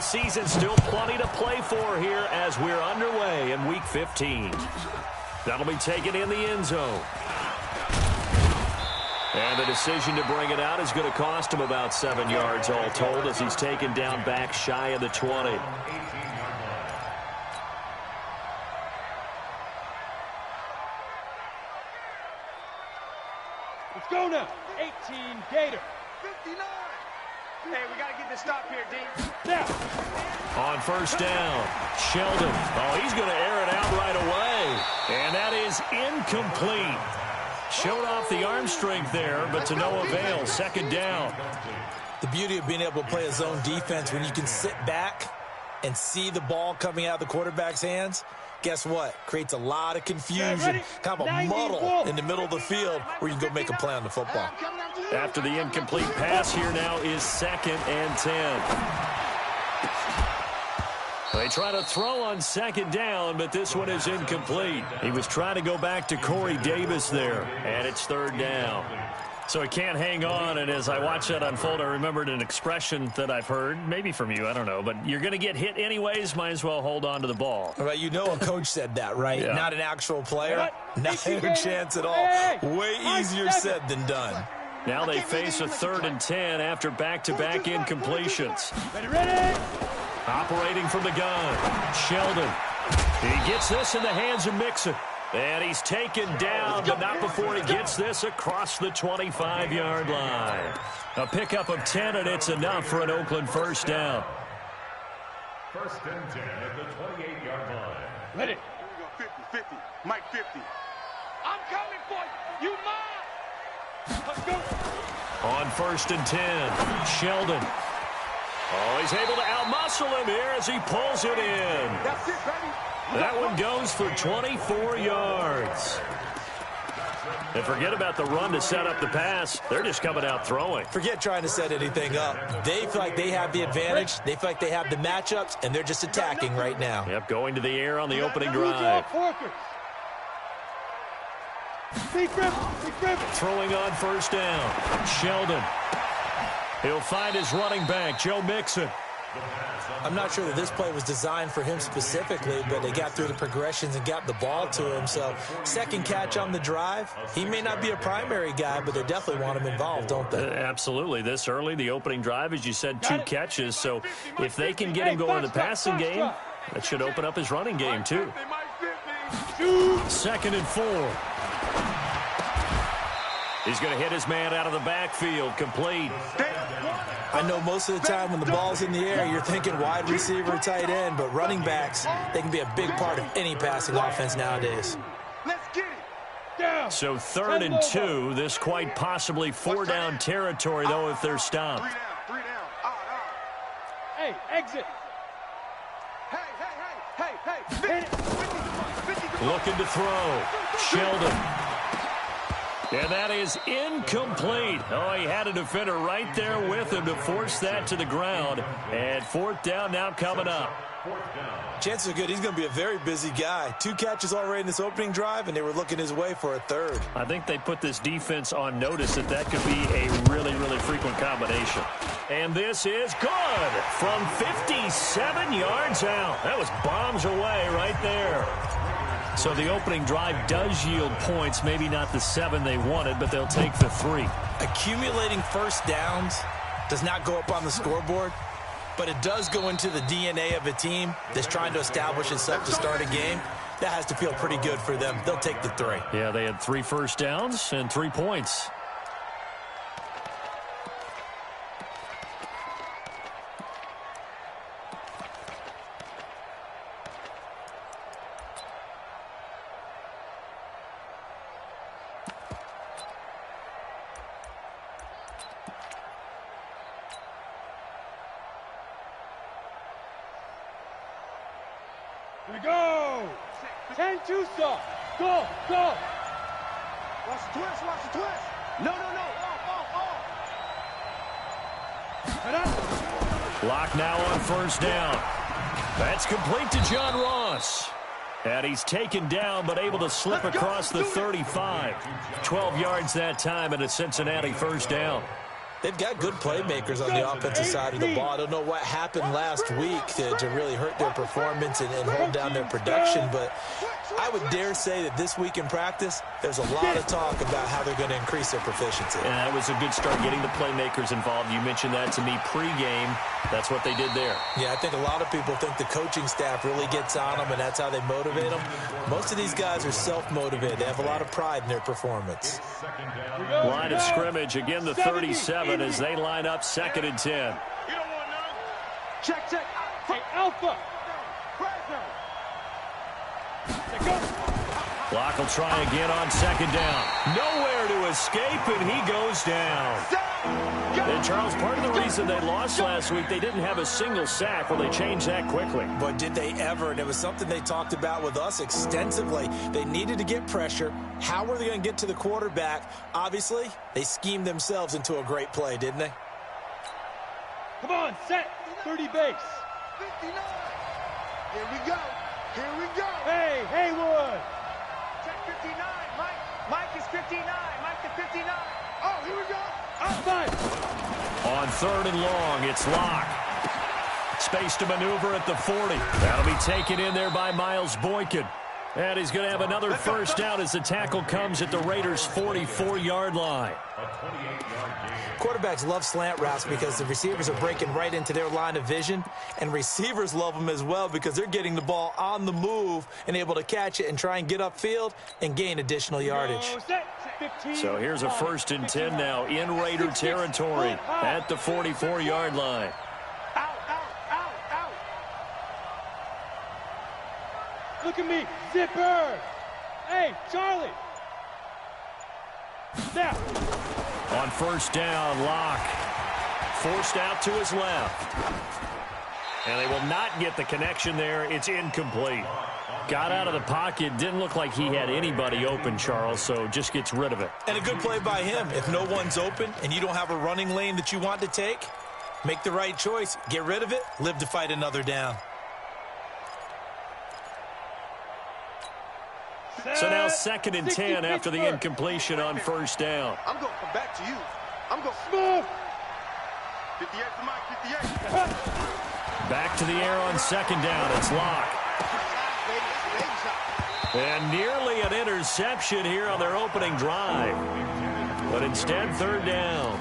season, still plenty to play for here as we're underway in Week 15. That'll be taken in the end zone. And the decision to bring it out is going to cost him about 7 yards all told as he's taken down back shy of the 20. Let's go now. 18 Gator. 59. Hey, we got to get this stop here, D. Now. On first down, Sheldon. Oh, he's going to air it out right away. And that is incomplete. Showed off the arm strength there, but to no avail. Second down. The beauty of being able to play a zone defense when you can sit back and see the ball coming out of the quarterback's hands, guess what? Creates a lot of confusion, kind of a muddle in the middle of the field where you can go make a play on the football. After the incomplete pass, here now is 2nd and 10. They try to throw on 2nd down, but this one is incomplete. He was trying to go back to Corey Davis there, and it's 3rd down. So he can't hang on, and as I watch that unfold, I remembered an expression that I've heard, maybe from you, I don't know, but you're going to get hit anyways, might as well hold on to the ball. Well, you know a coach said that, right? Yeah. Not an actual player. Not a chance at all. Way easier said than done. Now they face a 3rd and 10 after back-to-back incompletions. Ready? Operating from the gun, Sheldon. He gets this in the hands of Mixon. And he's taken down, but not before he gets this across the 25-yard line. A pickup of 10, and it's enough for an Oakland first down. 1st and 10 at the 28-yard line. Ready? Here we go, 50, 50, Mike 50. I'm coming for you. You mine. Let's go. On 1st and 10, Sheldon. Oh, he's able to outmuscle him here as he pulls it in. That's it, baby. That one goes for 24 yards. And forget about the run to set up the pass. They're just coming out throwing. Forget trying to set anything up. They feel like they have the advantage. They feel like they have the matchups, and they're just attacking right now. Yep, going to the air on the opening drive. Throwing on first down. Sheldon. He'll find his running back, Joe Mixon. I'm not sure that this play was designed for him specifically, but they got through the progressions and got the ball to him. So, second catch on the drive. He may not be a primary guy, but they definitely want him involved, don't they? Absolutely. This early, the opening drive, as you said, 2 catches. So, if they can get him going in the passing game, that should open up his running game, too. 2nd and 4. He's going to hit his man out of the backfield, complete. I know most of the time when the ball's in the air, you're thinking wide receiver, tight end, but running backs, they can be a big part of any passing offense nowadays. Let's get it. So 3rd and 2, this quite possibly 4-down territory, though, if they're stopped. 3 down. Hey, exit. Hey. 50. Looking to throw. Sheldon. And that is incomplete. Oh, he had a defender right there with him to force that to the ground. And 4th down now coming up. Chances are good he's going to be a very busy guy. 2 catches already in this opening drive, and they were looking his way for a 3rd. I think they put this defense on notice that could be a really, really frequent combination. And this is good from 57 yards out. That was bombs away right there. So the opening drive does yield points, maybe not the 7 they wanted, but they'll take the 3. Accumulating first downs does not go up on the scoreboard, but it does go into the DNA of a team that's trying to establish itself to start a game. That has to feel pretty good for them. They'll take the 3. Yeah, they had 3 first downs and 3 points. Here we go. 10-2 stop. Go. Watch the twist. No. Lock now on first down. That's complete to John Ross. And he's taken down but able to slip across the 35. 12 yards that time and a Cincinnati first down. They've got good playmakers on the offensive side of the ball. I don't know what happened last week to really hurt their performance and hold down their production, but I would dare say that this week in practice, there's a lot of talk about how they're going to increase their proficiency. And that was a good start, getting the playmakers involved. You mentioned that to me pregame. That's what they did there. Yeah, I think a lot of people think the coaching staff really gets on them, and that's how they motivate them. Most of these guys are self-motivated. They have a lot of pride in their performance. Line of scrimmage, again the 37 as they line up 2nd and 10. You don't want none. Check. Hey, Alpha. Block will try again on 2nd down. Nowhere to escape, and he goes down. And Charles, part of the reason they lost last week, they didn't have a single sack. Well, they changed that quickly. But did they ever? And it was something they talked about with us extensively. They needed to get pressure. How were they going to get to the quarterback? Obviously, they schemed themselves into a great play, didn't they? Come on, set. 30 base. 59. Here we go. Hey, Haywood. Check 59. Mike is 59. Mike to 59. Oh, here we go. Outside. On 3rd and long, it's Locke. Space to maneuver at the 40. That'll be taken in there by Miles Boykin. And he's going to have another first down as the tackle comes at the Raiders' 44-yard line. Quarterbacks love slant routes because the receivers are breaking right into their line of vision, and receivers love them as well because they're getting the ball on the move and able to catch it and try and get upfield and gain additional yardage. So here's a 1st and 10 now in Raider territory at the 44-yard line. Out. Look at me, Zipper. Hey, Charlie. Snap. On 1st down, Locke forced out to his left. And they will not get the connection there. It's incomplete. Got out of the pocket. Didn't look like he had anybody open, Charles, so just gets rid of it. And a good play by him. If no one's open and you don't have a running lane that you want to take, make the right choice. Get rid of it. Live to fight another down. So now 2nd and 10 after the incompletion on 1st down. I'm going to come back to you. I'm going to Move. 58 for Mike, 58. Back to the air on 2nd down. It's Locke. And nearly an interception here on their opening drive. But instead, 3rd down.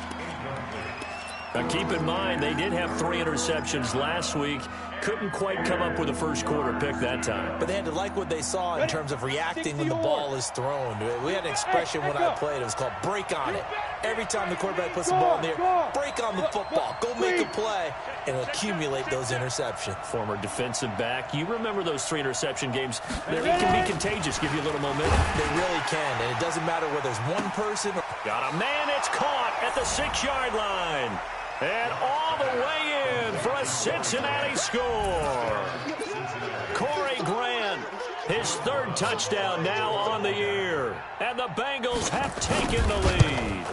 Now keep in mind, they did have 3 interceptions last week. Couldn't quite come up with a first quarter pick that time. But they had to like what they saw in terms of reacting when the ball is thrown. We had an expression when I played. It was called break on it. Every time the quarterback puts the ball in the air, break on the football. Go make a play and accumulate those interceptions. Former defensive back. You remember those 3 interception games. It can be contagious, give you a little momentum. They really can, and it doesn't matter whether it's one person or... Got a man, it's caught at the 6-yard line. And all the way in for a Cincinnati score. Corey Grant, his 3rd touchdown now on the year. And the Bengals have taken the lead.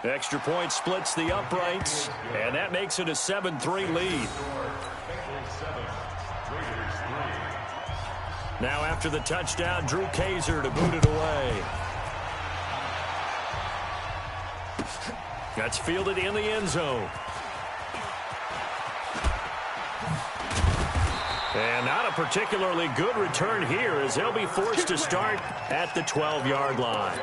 Extra point splits the uprights, and that makes it a 7-3 lead. Now after the touchdown, Drew Kaiser to boot it away. That's fielded in the end zone. And not a particularly good return here as they'll be forced to start at the 12-yard line.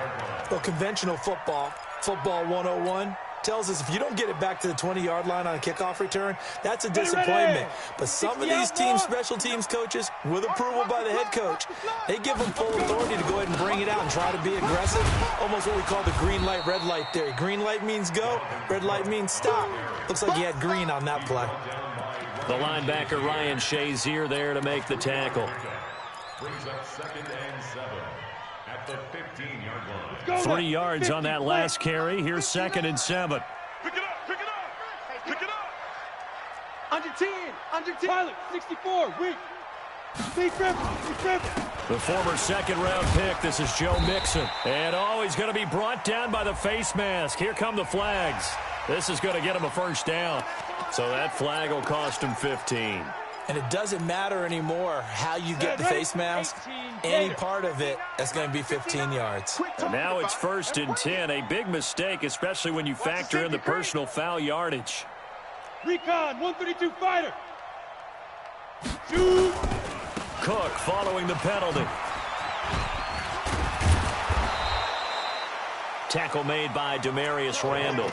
Well, conventional football 101, tells us if you don't get it back to the 20-yard line on a kickoff return, that's a disappointment. But some of these team special teams coaches, with approval by the head coach, they give them full authority to go ahead and bring it out and try to be aggressive. Almost what we call the green light, red light theory. Green light means go, red light means stop. Looks like he had green on that play. The linebacker Ryan Shazier there to make the tackle. Brings up 2nd and 7 at the 15-yard line. 3 yards on that last carry. Here's 2nd and 7. Pick it up. Pick it up. Under 10. Pilot, 64. Weak. Steve Griffin. The former 2nd-round pick. This is Joe Mixon. And he's going to be brought down by the face mask. Here come the flags. This is going to get him a first down. So that flag will cost him 15. And it doesn't matter anymore how you get the face mask. Any part of it, that's going to be 15 yards. Quick And now it's 1st and 10. A big mistake, especially when you factor in the personal foul yardage. Recon, 132 fighter. Shoot. Cook following the penalty. Tackle made by Demarius Randall.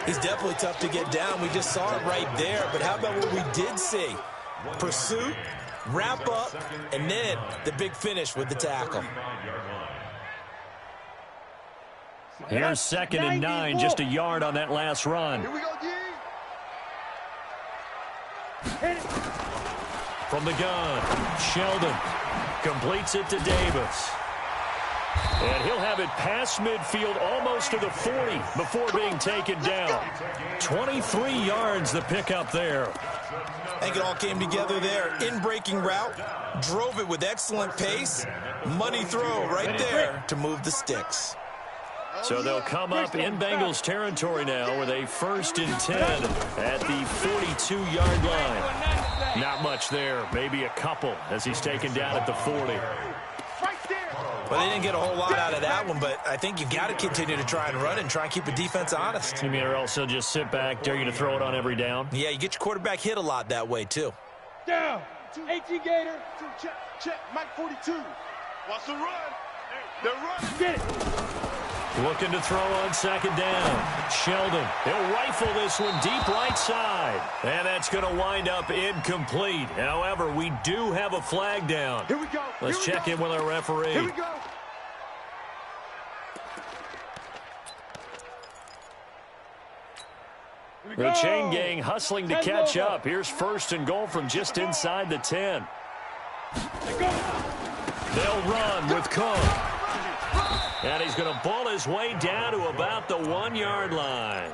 He's definitely tough to get down. We just saw it right there. But how about what we did see? Pursuit, wrap up, and then the big finish with the tackle. Here's 2nd and 9, just a yard on that last run. Here we go, D. From the gun, Sheldon completes it to Davis. And he'll have it past midfield almost to the 40 before being taken down. 23 yards the pickup there. I think it all came together there. In-breaking route, drove it with excellent pace. Money throw right there to move the sticks. So they'll come up in Bengals territory now with a 1st and 10 at the 42-yard line. Not much there, maybe a couple as he's taken down at the 40. Well, they didn't get a whole lot out of that one, but I think you've got to continue to try and run and try and keep the defense honest. You mean or else they'll just sit back, dare you to throw it on every down? Yeah, you get your quarterback hit a lot that way, too. Down. 18 Gator. Check. Mike 42. Watch the run. They're running. Get it. Looking to throw on 2nd down. Sheldon, he'll rifle this one deep right side. And that's going to wind up incomplete. However, we do have a flag down. Here we go. Let's check in with our referee. Here we go. The chain gang hustling to catch up. Here's 1st and goal from just inside the 10. They'll run with Cook. And he's going to bull his way down to about the 1-yard line.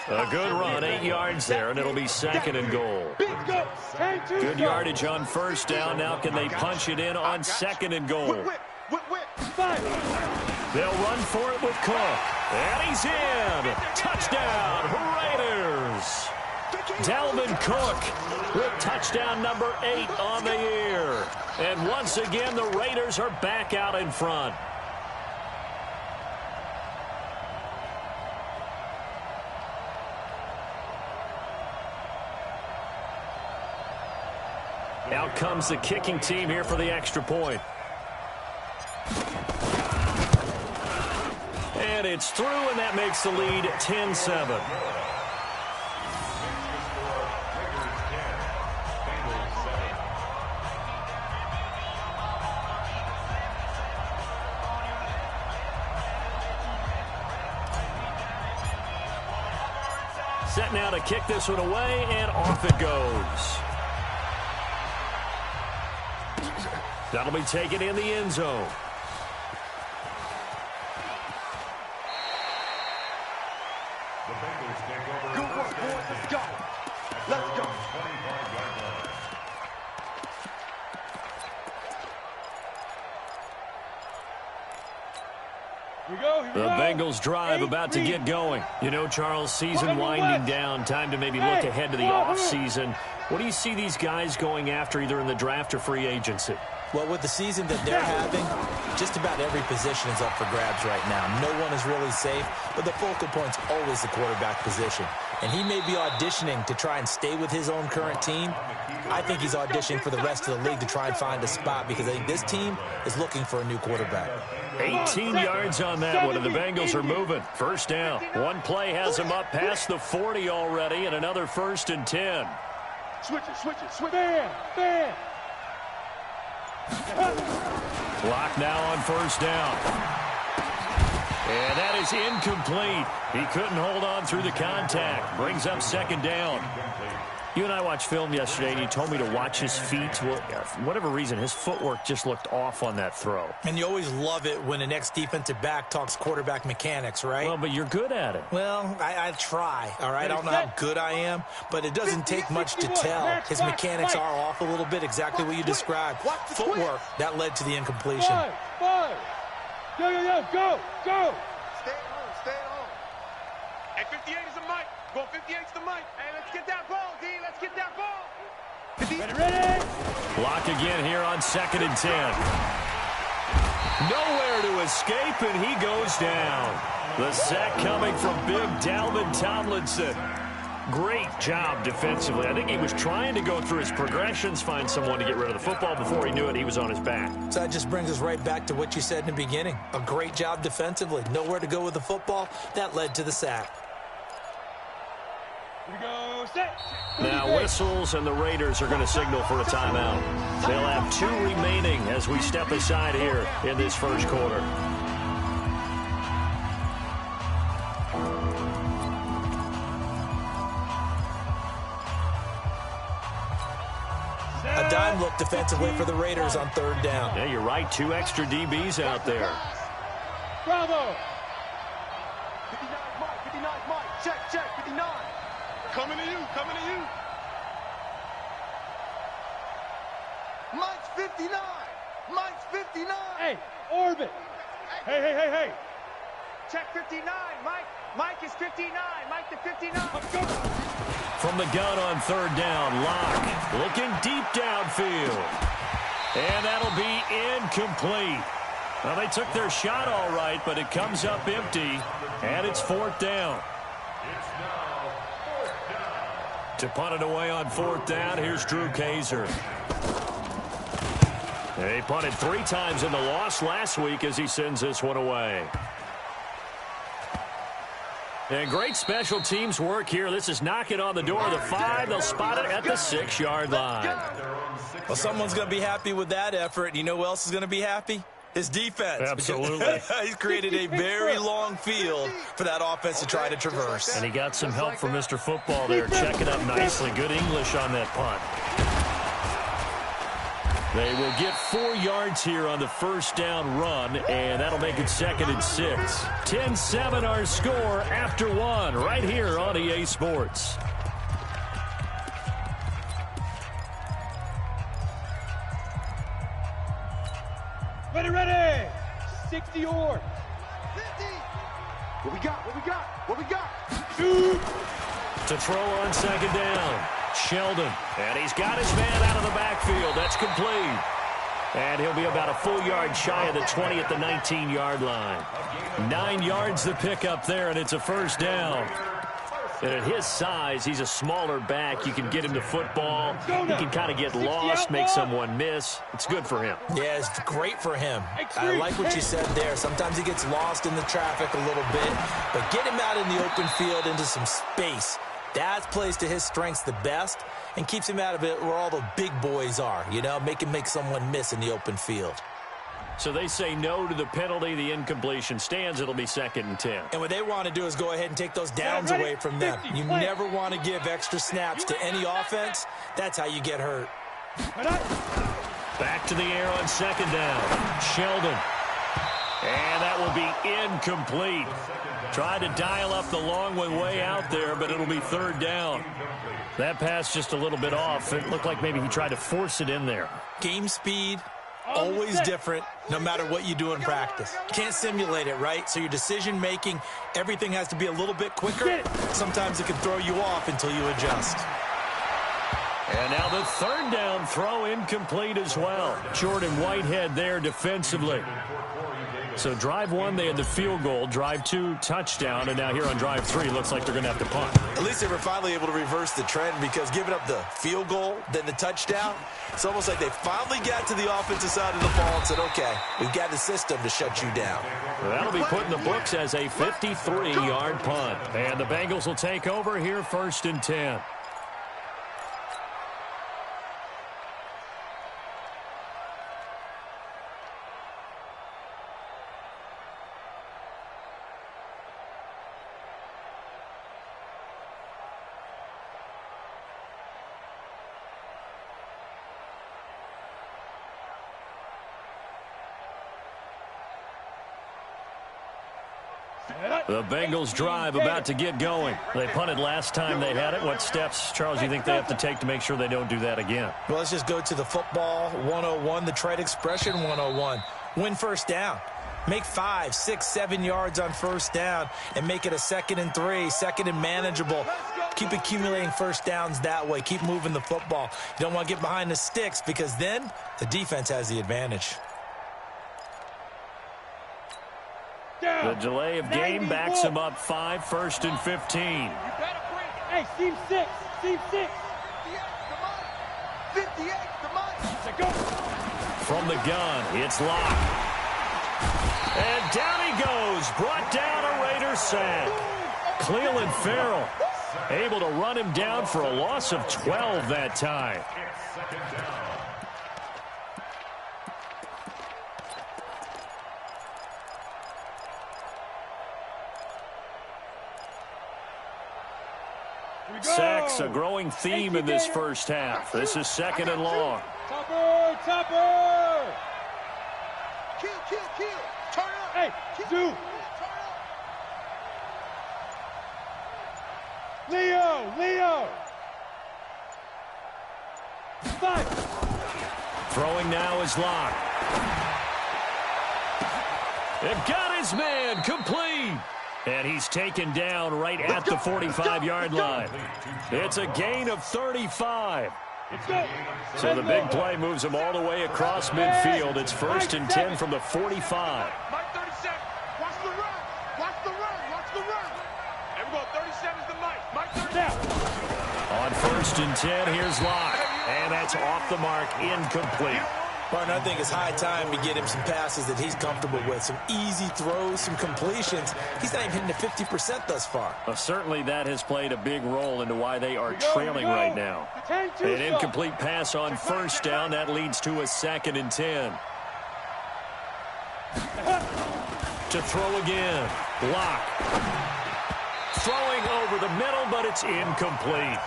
A good run, 8 yards there, and it'll be 2nd and goal. Good yardage on 1st down. Now can they punch it in on 2nd and goal? They'll run for it with Cook. And he's in. Touchdown, Raiders. Dalvin Cook with touchdown number 8 on the year. And once again, the Raiders are back out in front. Out comes the kicking team here for the extra point. And it's through, and that makes the lead 10-7. Set now to kick this one away, and off it goes. That'll be taken in the end zone. Good work, boys. Let's go. Let's go. The Bengals drive about to get going. You know, Charles, season winding down. Time to maybe look ahead to the offseason. What do you see these guys going after either in the draft or free agency? Well, with the season that they're having, just about every position is up for grabs right now. No one is really safe, but the focal point's always the quarterback position. And he may be auditioning to try and stay with his own current team. I think he's auditioning for the rest of the league to try and find a spot because I think this team is looking for a new quarterback. 18 yards on that one, and the Bengals are moving. 1st down. One play has them up past the 40 already, and another 1st and 10. Switch it. Bam. Clock now on 1st down. And that is incomplete. He couldn't hold on through the contact. Brings up 2nd down. You and I watched film yesterday, and you told me to watch his feet. Well, for whatever reason, his footwork just looked off on that throw. And you always love it when the next defensive back talks quarterback mechanics, right? Well, but you're good at it. Well, I try, all right? I don't know how good I am, but it doesn't take much to tell. His mechanics are off a little bit, exactly what you described. Footwork, that led to the incompletion. 5. Go. Stay on. Hey, 58 is the mic. Go 58's the mic. Hey, let's get that ball, D. Let's get that ball. Ready? Block again here on 2nd and 10. Nowhere to escape, and he goes down. The sack coming from big Dalvin Tomlinson. Great job defensively. I think he was trying to go through his progressions, find someone to get rid of the football. Before he knew it, he was on his back. So that just brings us right back to what you said in the beginning. A great job defensively. Nowhere to go with the football. That led to the sack. Here we go, set. Now whistles, and the Raiders are going to signal for a timeout. They'll have 2 remaining as we step aside here in this first quarter. A dime look defensively for the Raiders on 3rd down. Yeah, you're right. 2 extra DBs out there. Bravo. 59, Mike. 59, Mike. Check. 59. Coming to you. Mike's 59. Mike's 59. Hey, orbit. Hey. Check 59, Mike. Mike is 59. Mike to 59. Let's go. From the gun on 3rd down, Locke looking deep downfield. And that'll be incomplete. Well, they took their shot all right, but it comes up empty, and it's 4th down. To punt it away on 4th down, here's Drew Kaiser. He punted 3 times in the loss last week as he sends this one away. And great special teams work here. This is knocking on the door of the 5. They'll spot it at the 6-yard line. Well, someone's going to be happy with that effort. And you know who else is going to be happy? His defense. Absolutely. He's created a very long field for that offense to try to traverse. And he got some help from Mr. Football there. Checking up nicely. Good English on that punt. They will get 4 yards here on the 1st down run, and that'll make it 2nd and 6. 10-7 our score after 1 right here on EA Sports. Ready. 60 or 50. What we got? Shoot. To throw on 2nd down. Sheldon. And he's got his man out of the backfield. That's complete. And he'll be about a full yard shy of the 20 at the 19-yard line. 9 yards the pickup there, and it's a 1st down. And at his size, he's a smaller back. You can get him to football. He can kind of get lost, make someone miss. It's good for him. Yeah, it's great for him. I like what you said there. Sometimes he gets lost in the traffic a little bit, but get him out in the open field into some space. That plays to his strengths the best and keeps him out of it where all the big boys are, you know, make someone miss in the open field. So they say no to the penalty. The incompletion stands. It'll be 2nd and 10. And what they want to do is go ahead and take those downs away from them. You never want to give extra snaps to any offense. That's how you get hurt. Back to the air on 2nd down. Sheldon. And that will be incomplete. Tried to dial up the long one way out there, but it'll be 3rd down. That pass just a little bit off. It looked like maybe he tried to force it in there. Game speed, always different, no matter what you do in practice. You can't simulate it, right? So your decision-making, everything has to be a little bit quicker. Sometimes it can throw you off until you adjust. And now the 3rd down throw incomplete as well. Jordan Whitehead there defensively. So drive 1, they had the field goal. Drive 2, touchdown. And now here on drive 3, looks like they're going to have to punt. At least they were finally able to reverse the trend, because giving up the field goal, then the touchdown, it's almost like they finally got to the offensive side of the ball and said, okay, we've got the system to shut you down. Well, that'll be put in the books as a 53-yard punt. And the Bengals will take over here 1st and 10. The Bengals drive about to get going. They punted last time they had it. What steps, Charles, you think they have to take to make sure they don't do that again? Well, let's just go to the football 101, the trade expression 101. Win 1st down. Make 5, 6, 7 yards on 1st down and make it a 2nd and 3, 2nd and manageable. Keep accumulating 1st downs that way. Keep moving the football. You don't want to get behind the sticks, because then the defense has the advantage. The delay of game backs him up 5, 1st and 15. You better bring it. Hey, seam 6. Seam 6. 58, the mic. Go. From the gun, it's Locke. And down he goes. Brought down a Raider sack. Clelin Ferrell able to run him down for a loss of 12 that time. Sacks, a growing theme in this first half. This is 2nd and long. Topper, Topper! Kill, kill, kill. Turn up. Hey, do. Leo! 5. Throwing now is Locke. They've got his man complete. And he's taken down right at the 45-yard line. It's a gain of 35. So the big play moves him all the way across midfield. It's 1st and 10 from the 45. Mike 37. Watch the run. Watch the run. Watch the run. Everyone, 37 is the Mike. Mike 37. On 1st and 10, here's Locke. And that's off the mark, incomplete. Martin, I think it's high time to get him some passes that he's comfortable with. Some easy throws, some completions. He's not even hitting the 50% thus far. Well, certainly that has played a big role into why they are trailing right now. An incomplete pass on 1st down. That leads to a 2nd and 10. To throw again. Locke. Throwing over the middle, but it's incomplete.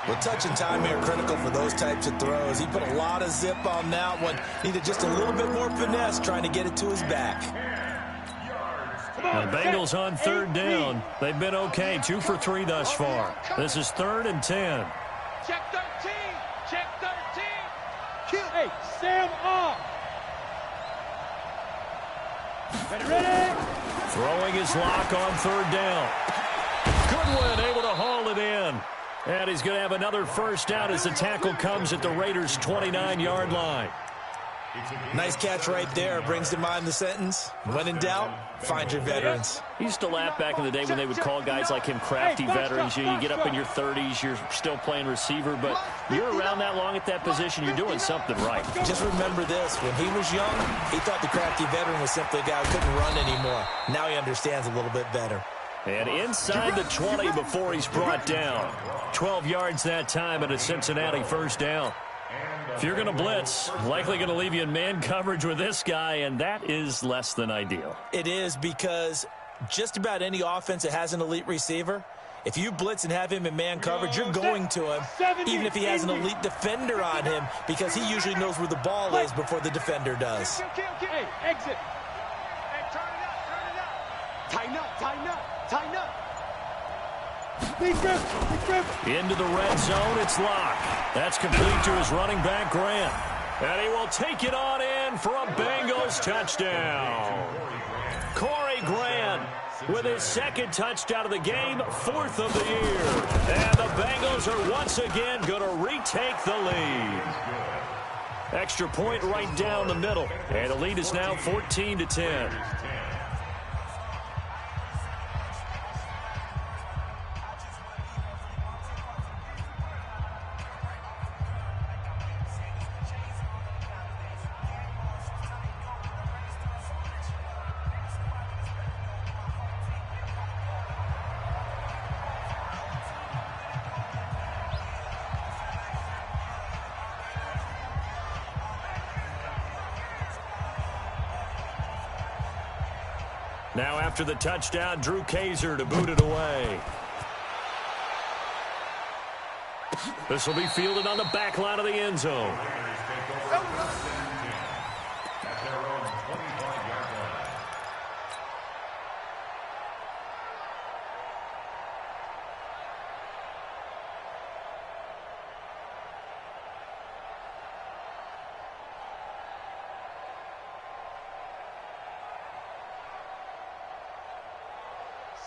Well, touch and time here critical for those types of throws. He put a lot of zip on that one. Needed just a little bit more finesse trying to get it to his back. The Bengals on 3rd down. They've been okay. 2 for 3 thus far. This is 3rd and 10. Check 13. Check 13. Kill. Hey, Sam off. Ready? Throwing his Locke on 3rd down. Goodwin able to haul it in. And he's going to have another 1st down as the tackle comes at the Raiders' 29-yard line. Nice catch right there. Brings to mind the sentence, when in doubt, find your veterans. He used to laugh back in the day when they would call guys like him crafty veterans. You get up in your 30s, you're still playing receiver, but you're around that long at that position, you're doing something right. Just remember this. When he was young, he thought the crafty veteran was simply a guy who couldn't run anymore. Now he understands a little bit better. And inside the 20 before he's brought down. 12 yards that time and a Cincinnati 1st down. If you're going to blitz, likely going to leave you in man coverage with this guy, and that is less than ideal. It is, because just about any offense that has an elite receiver, if you blitz and have him in man coverage, you're going to him, even if he has an elite defender on him, because he usually knows where the ball is before the defender does. Hey, exit. Hey, turn it up. Turn it up. Tighten up, tighten up. Tighten up. Big grip. Into the red zone, it's Locke. That's complete to his running back, Grant. And he will take it on in for a Bengals touchdown. Corey Grant with his 2nd touchdown of the game, 4th of the year. And the Bengals are once again going to retake the lead. Extra point right down the middle. And the lead is now 14-10. Now after the touchdown, Drew Kaiser to boot it away. This will be fielded on the back line of the end zone.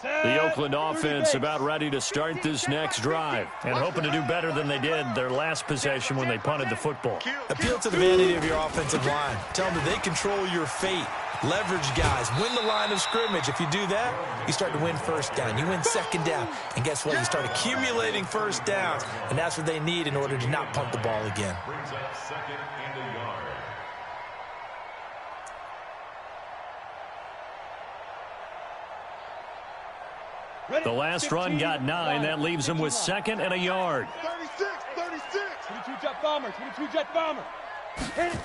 The Oakland offense about ready to start this next drive and hoping to do better than they did their last possession when they punted the football. Appeal to the vanity of your offensive line. Tell them that they control your fate. Leverage guys. Win the line of scrimmage. If you do that, you start to win first down. You win second down. And guess what? You start accumulating first downs. And that's what they need in order to not punt the ball again. Brings up second and a yard. The last run got 9. That leaves them with second and a yard. 36, 36. 22 jet bomber, 22 jet bomber. Hit it.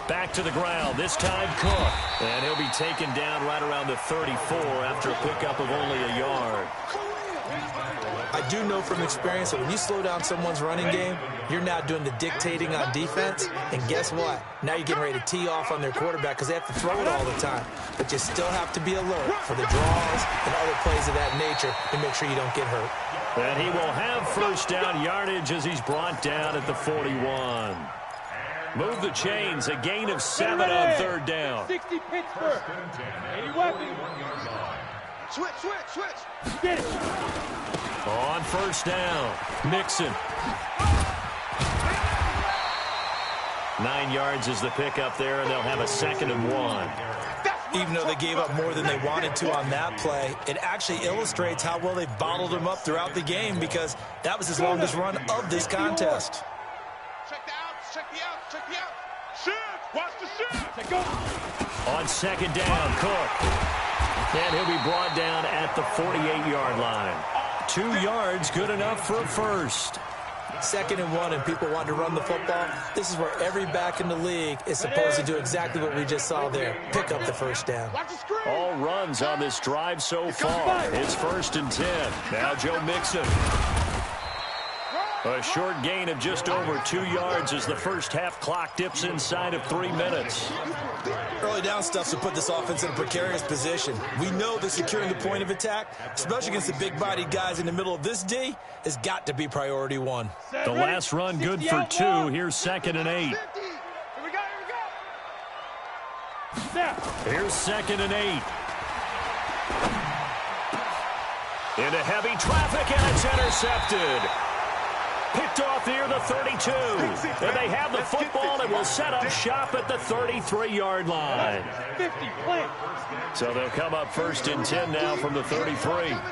Back to the ground, this time Cook. And he'll be taken down right around the 34 after a pickup of only a yard. I do know from experience that when you slow down someone's running game, you're now doing the dictating on defense. And guess what? Now you're getting ready to tee off on their quarterback because they have to throw it all the time. But you still have to be alert for the draws and other plays of that nature to make sure you don't get hurt. And he will have first down yardage as he's brought down at the 41. Move the chains, a gain of 7 on third down. 60 Pittsburgh. 80 weapons. Switch, switch, switch. Get it. On first down, Mixon. 9 yards is the pickup there, and they'll have a 2nd and 1. Even though they gave up more than they wanted to on that play, it actually illustrates how well they've bottled him up throughout the game because that was his longest run of this contest. Check the outs, check the outs, check the outs. Shoot, watch the shoot. Let's go. On second down, Cook. And he'll be brought down at the 48-yard line. 2 yards, good enough for a first. 2nd and 1, and people want to run the football. This is where every back in the league is supposed to do exactly what we just saw there. Pick up the first down. Watch the screen. All runs on this drive so far. It's 1st and 10. Now Joe Mixon. A short gain of just over 2 yards as the first half clock dips inside of 3 minutes. Early down stuff to put this offense in a precarious position. We know that securing the point of attack, especially against the big-bodied guys in the middle of this D, has got to be priority 1. The last run good for 2. Here's 2nd and 8. Here we go, here we go. Now. Here's 2nd and 8. Into heavy traffic, and it's intercepted. Picked off near the 32. And they have the football and will set up shop at the 33-yard line. 50, plant. So they'll come up 1st and 10 now from the 33. Here I come again.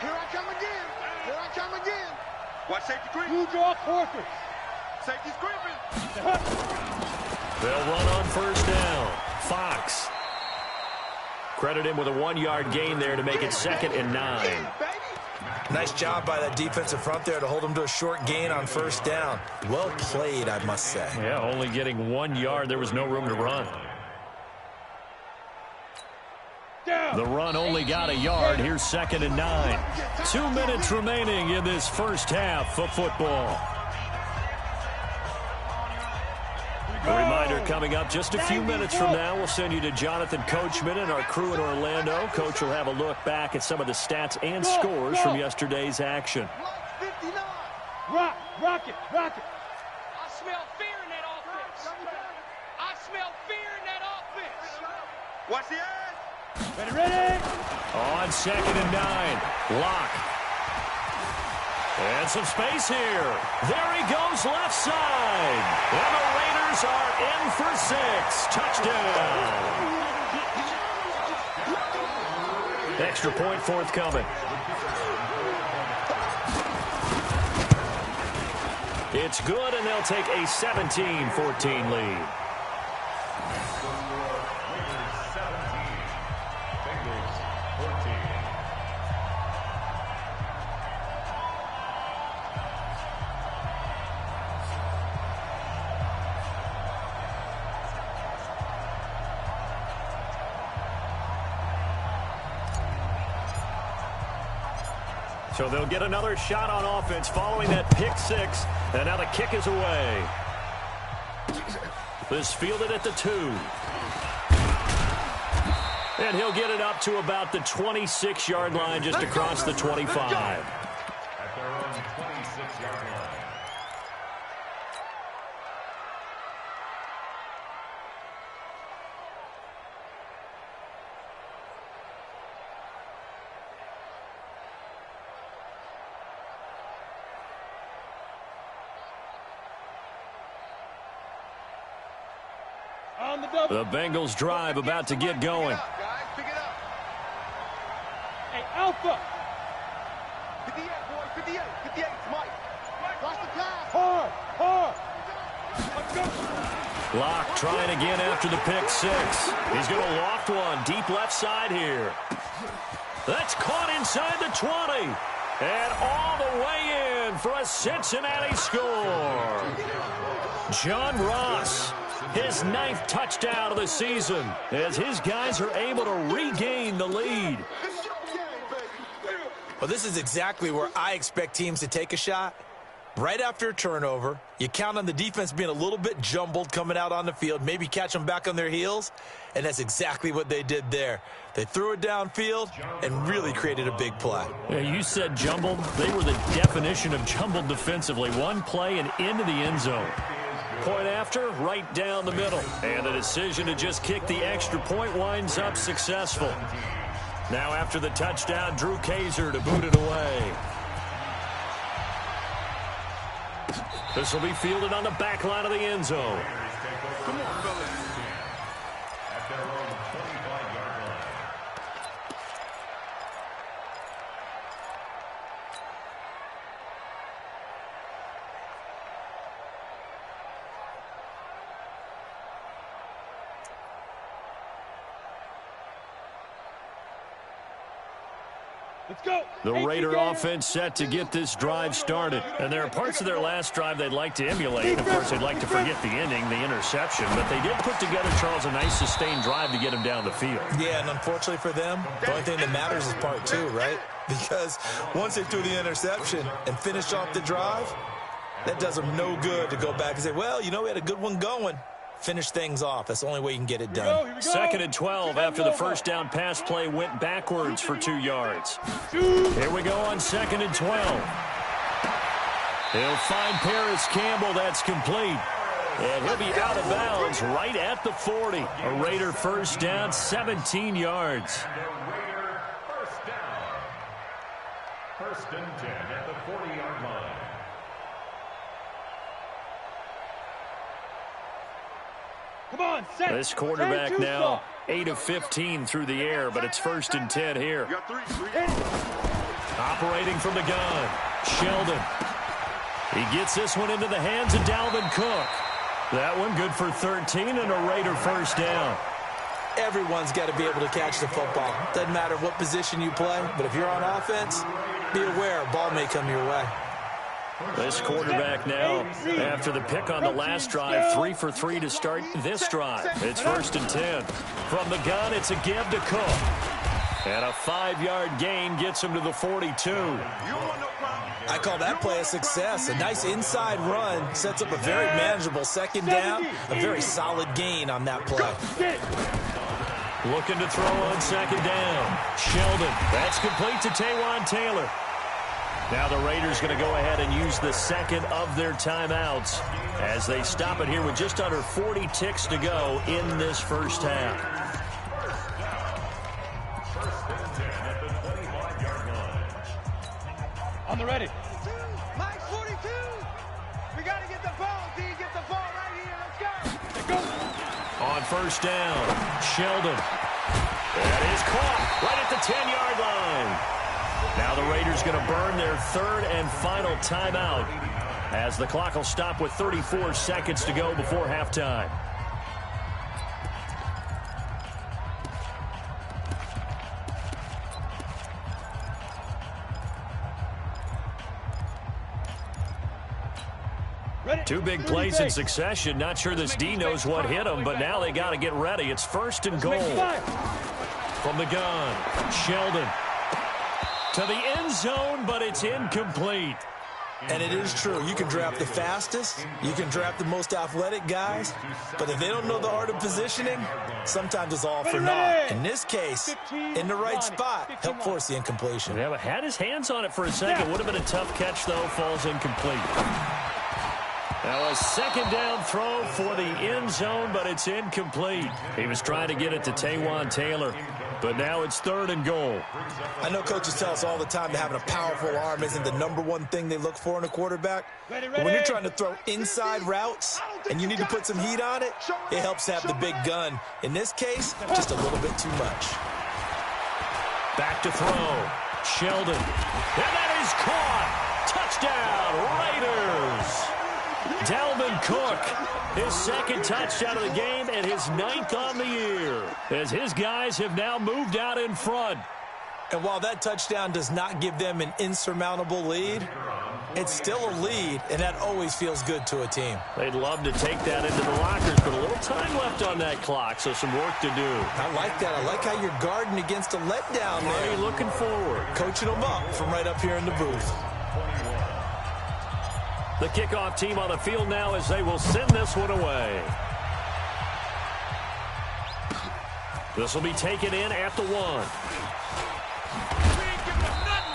Here I come again. Here I come again. Watch safety creep. You draw quarters. Safety's creeping. They'll run on first down. Fox. Credit him with a 1-yard gain there to make it 2nd and 9. Nice job by that defensive front there to hold him to a short gain on first down. Well played, I must say. Yeah, only getting 1 yard. There was no room to run. The run only got a yard. Here's 2nd and 9. 2 minutes remaining in this first half of football. A reminder coming up just a few minutes from now. We'll send you to Jonathan Coachman and our crew in Orlando. Coach will have a look back at some of the stats and scores from yesterday's action. 59. Rock it, rock it. I smell fear in that offense. I smell fear in that offense. Watch the edge. Ready. On 2nd and 9. Lock. And some space here. There he goes left side. And the Raiders are in for 6. Touchdown. Extra point forthcoming. It's good, and they'll take a 17-14 lead. So they'll get another shot on offense following that pick 6. And now the kick is away. This fielded at the 2. And he'll get it up to about the 26-yard line just across the 25. At their own 26-yard line. On the double. The Bengals drive about to get going. Guys, pick it up. Hey, Alpha. 58, boy, 58. 58, Mike. Watch the pass. Hard. Let's go. Locke trying again after the pick six. He's going to loft one deep left side here. That's caught inside the 20. And all the way in for a Cincinnati score. John Ross, his 9th touchdown of the season, as his guys are able to regain the lead. Well, this is exactly where I expect teams to take a shot. Right after a turnover, you count on the defense being a little bit jumbled coming out on the field, maybe catch them back on their heels, and that's exactly what they did there. They threw it downfield and really created a big play. Yeah, you said jumbled. They were the definition of jumbled defensively. One play and into the end zone. Point after, right down the middle. And the decision to just kick the extra point winds up successful. Now after the touchdown, Drew Kaiser to boot it away. This will be fielded on the back line of the end zone. Come on, fellas. At their own 25-yard line. Let's go. The Raider offense set to get this drive started. And there are parts of their last drive they'd like to emulate. And, of course, they'd like to forget the ending, the interception. But they did put together, Charles, a nice sustained drive to get him down the field. Yeah, and unfortunately for them, the only thing that matters is part 2, right? Because once they threw the interception and finished off the drive, that does them no good to go back and say, well, you know, we had a good one going. Finish things off. That's the only way you can get it done. Here we go. 2nd and 12 after the first down pass play went backwards for 2 yards. Here we go on 2nd and 12. He'll find Paris Campbell. That's complete. And he'll be out of bounds right at the 40. A Raider first down, 17 yards. And a Raider first down. 1st and 10 at the 40-yard line. Come on, set. This quarterback Turn now 8 of 15 through the air, but it's 1st and 10 here. You got 3. Operating from the gun, Sheldon. He gets this one into the hands of Dalvin Cook. That one good for 13 and a Raider first down. Everyone's got to be able to catch the football. Doesn't matter what position you play, but if you're on offense, be aware a ball may come your way. This quarterback now, after the pick on the last drive, 3 for 3 to start this drive. It's 1st and 10. From the gun, it's a give to Cook. And a 5-yard gain gets him to the 42. I call that play a success. A nice inside run sets up a very manageable 2nd down. A very solid gain on that play. Looking to throw on 2nd down. Sheldon, that's complete to Taywan Taylor. Now the Raiders going to go ahead and use the 2nd of their timeouts as they stop it here with just under 40 ticks to go in this first half. 1st and 10 at the 25-yard line. On the ready. Mike, 42. We got to get the ball, D. Get the ball right here. Let's go. On first down, Sheldon. That is caught right at the 10-yard line. Now the Raiders going to burn their 3rd and final timeout as the clock will stop with 34 seconds to go before halftime. Two big plays in succession. Not sure this D knows what hit him, but now they got to get ready. It's 1st and goal. From the gun, Sheldon. To the end zone, but it's incomplete. And it is true. You can draft the fastest. You can draft the most athletic guys. But if they don't know the art of positioning, sometimes it's all for naught. In this case, in the right spot, help force the incompletion. Yeah, but had his hands on it for a second. Would have been a tough catch, though. Falls incomplete. Now a 2nd down throw for the end zone, but it's incomplete. He was trying to get it to Taywan Taylor. But now it's 3rd and goal. I know coaches tell us all the time that having a powerful arm isn't the #1 thing they look for in a quarterback. But when you're trying to throw inside routes and you need to put some heat on it, it helps to have the big gun. In this case, just a little bit too much. Back to throw. Sheldon. And that is caught. Touchdown, Raiders. Dalvin Cook, his 2nd touchdown of the game and his 9th on the year, as his guys have now moved out in front. And while that touchdown does not give them an insurmountable lead, it's still a lead, and that always feels good to a team. They'd love to take that into the lockers, but a little time left on that clock, so some work to do. I like that. I like how you're guarding against a letdown there. Are you looking forward? Coaching them up from right up here in the booth. The kickoff team on the field now as they will send this one away. This will be taken in at the 1.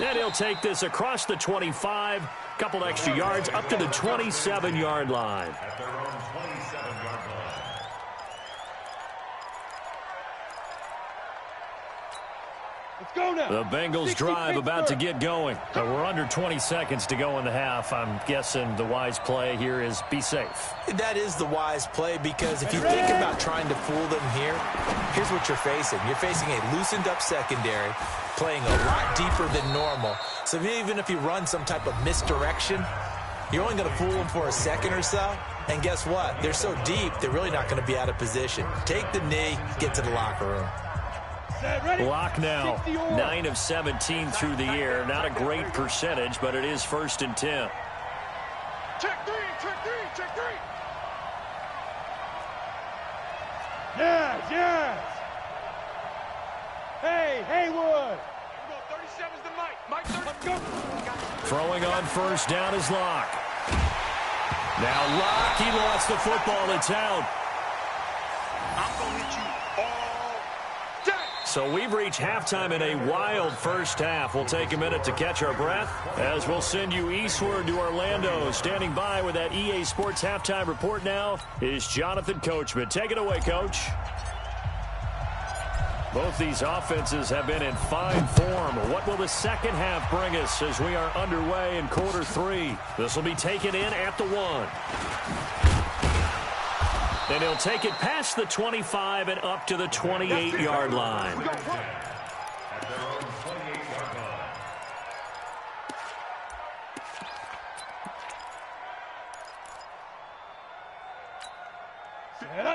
And he'll take this across the 25. Couple extra yards up to the 27-yard line. Go now. The Bengals drive about to get going. We're under 20 seconds to go in the half. I'm guessing the wise play here is be safe. That is the wise play, because if you think about trying to fool them here, here's what you're facing. You're facing a loosened up secondary, playing a lot deeper than normal. So even if you run some type of misdirection, you're only going to fool them for a second or so. And guess what? They're so deep, they're really not going to be out of position. Take the knee, get to the locker room. Block now, 9 of 17 through the air. Not a great percentage, but it is 1st and 10. Check 3, check 3, check 3. Yes. Hey, Haywood. 37's the Mike. Mike, 30. Let's go. Throwing on 1st down is Locke. Now Locke, he lost the football. It's out. I'm going to hit you all day. So we've reached halftime in a wild first half. We'll take a minute to catch our breath as we'll send you eastward to Orlando. Standing by with that EA Sports halftime report now is Jonathan Coachman. Take it away, Coach. Both these offenses have been in fine form. What will the second half bring us as we are underway in quarter 3? This will be taken in at the 1. And he'll take it past the 25 and up to the 28-yard line.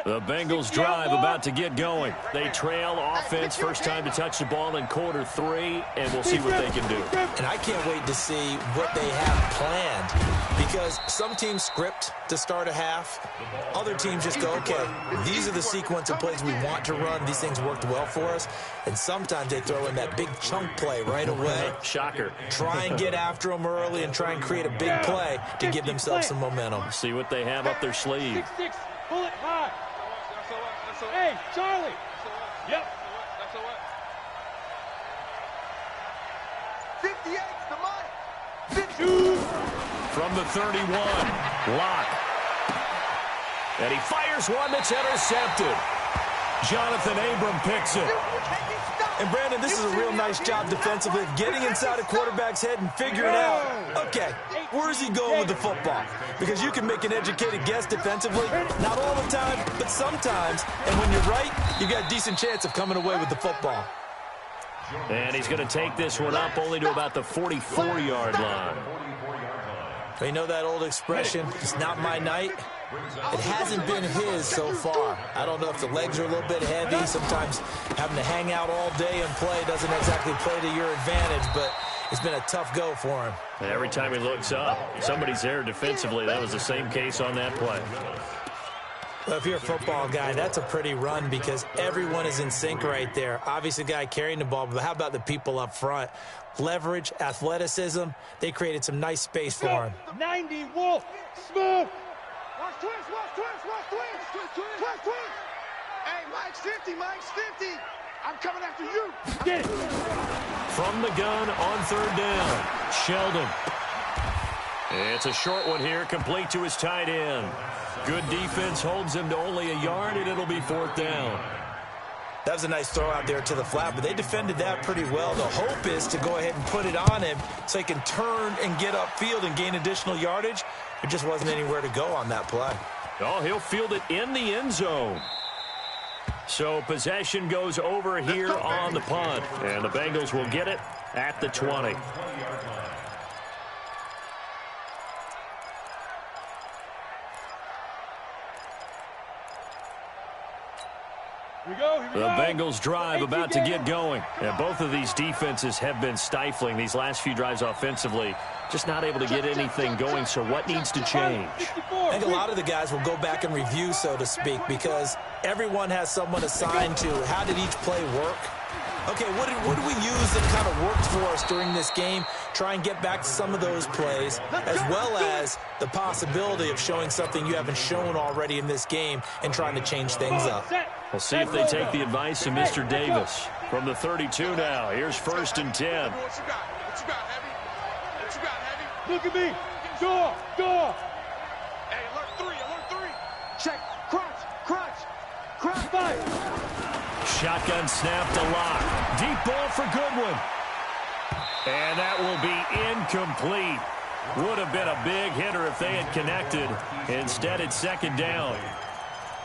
The Bengals drive about to get going. They trail offense, first time to touch the ball in quarter 3, and we'll see what they can do. And I can't wait to see what they have planned, because some teams script to start a half. Other teams just go, okay, these are the sequence of plays we want to run. These things worked well for us. And sometimes they throw in that big chunk play right away. Shocker. Try and get after them early and try and create a big play to give themselves some momentum. See what they have up their sleeve. 6-6, pull it high. Hey, Charlie. Yep. 58's the Mike. 2. From the 31, Locke. And he fires one that's intercepted. Jonathan Abram picks it. And, Brandon, this is a real nice job defensively, getting inside a quarterback's head and figuring out, okay, where's he going with the football? Because you can make an educated guess defensively, not all the time, but sometimes. And when you're right, you got a decent chance of coming away with the football. And he's going to take this one up only to about the 44-yard line. But you know that old expression, it's not my night? It hasn't been his so far. I don't know if the legs are a little bit heavy. Sometimes having to hang out all day and play doesn't exactly play to your advantage, but it's been a tough go for him. And every time he looks up, somebody's there defensively. That was the same case on that play. Well, if you're a football guy, that's a pretty run because everyone is in sync right there. Obviously, the guy carrying the ball, but how about the people up front? Leverage, athleticism, they created some nice space for him. 90, Wolf, smooth. Watch twins. Hey, Mike's 50, Mike's 50. I'm coming after you. Get it. From the gun on 3rd down, Sheldon. It's a short one here, complete to his tight end. Good defense holds him to only a yard, and it'll be 4th down. That was a nice throw out there to the flat, but they defended that pretty well. The hope is to go ahead and put it on him so he can turn and get upfield and gain additional yardage. There just wasn't anywhere to go on that play. Oh, he'll field it in the end zone. So possession goes over here on the punt, and the Bengals will get it at the 20. The Bengals drive about to get going. And both of these defenses have been stifling these last few drives offensively. Just not able to get anything going, so what needs to change? I think a lot of the guys will go back and review, so to speak, because everyone has someone assigned to how did each play work. Okay, what did we use that kind of worked for us during this game? Try and get back to some of those plays, as well as the possibility of showing something you haven't shown already in this game and trying to change things up. We'll see if they take the advice of Mr. Davis. From the 32 now, here's 1st and 10. What you got, Heavy? What you got, Heavy? Look at me. Door. Hey, alert 3. Check. Crunch. Five. Shotgun snap to Lock. Deep ball for Goodwin. And that will be incomplete. Would have been a big hitter if they had connected. Instead, it's 2nd down.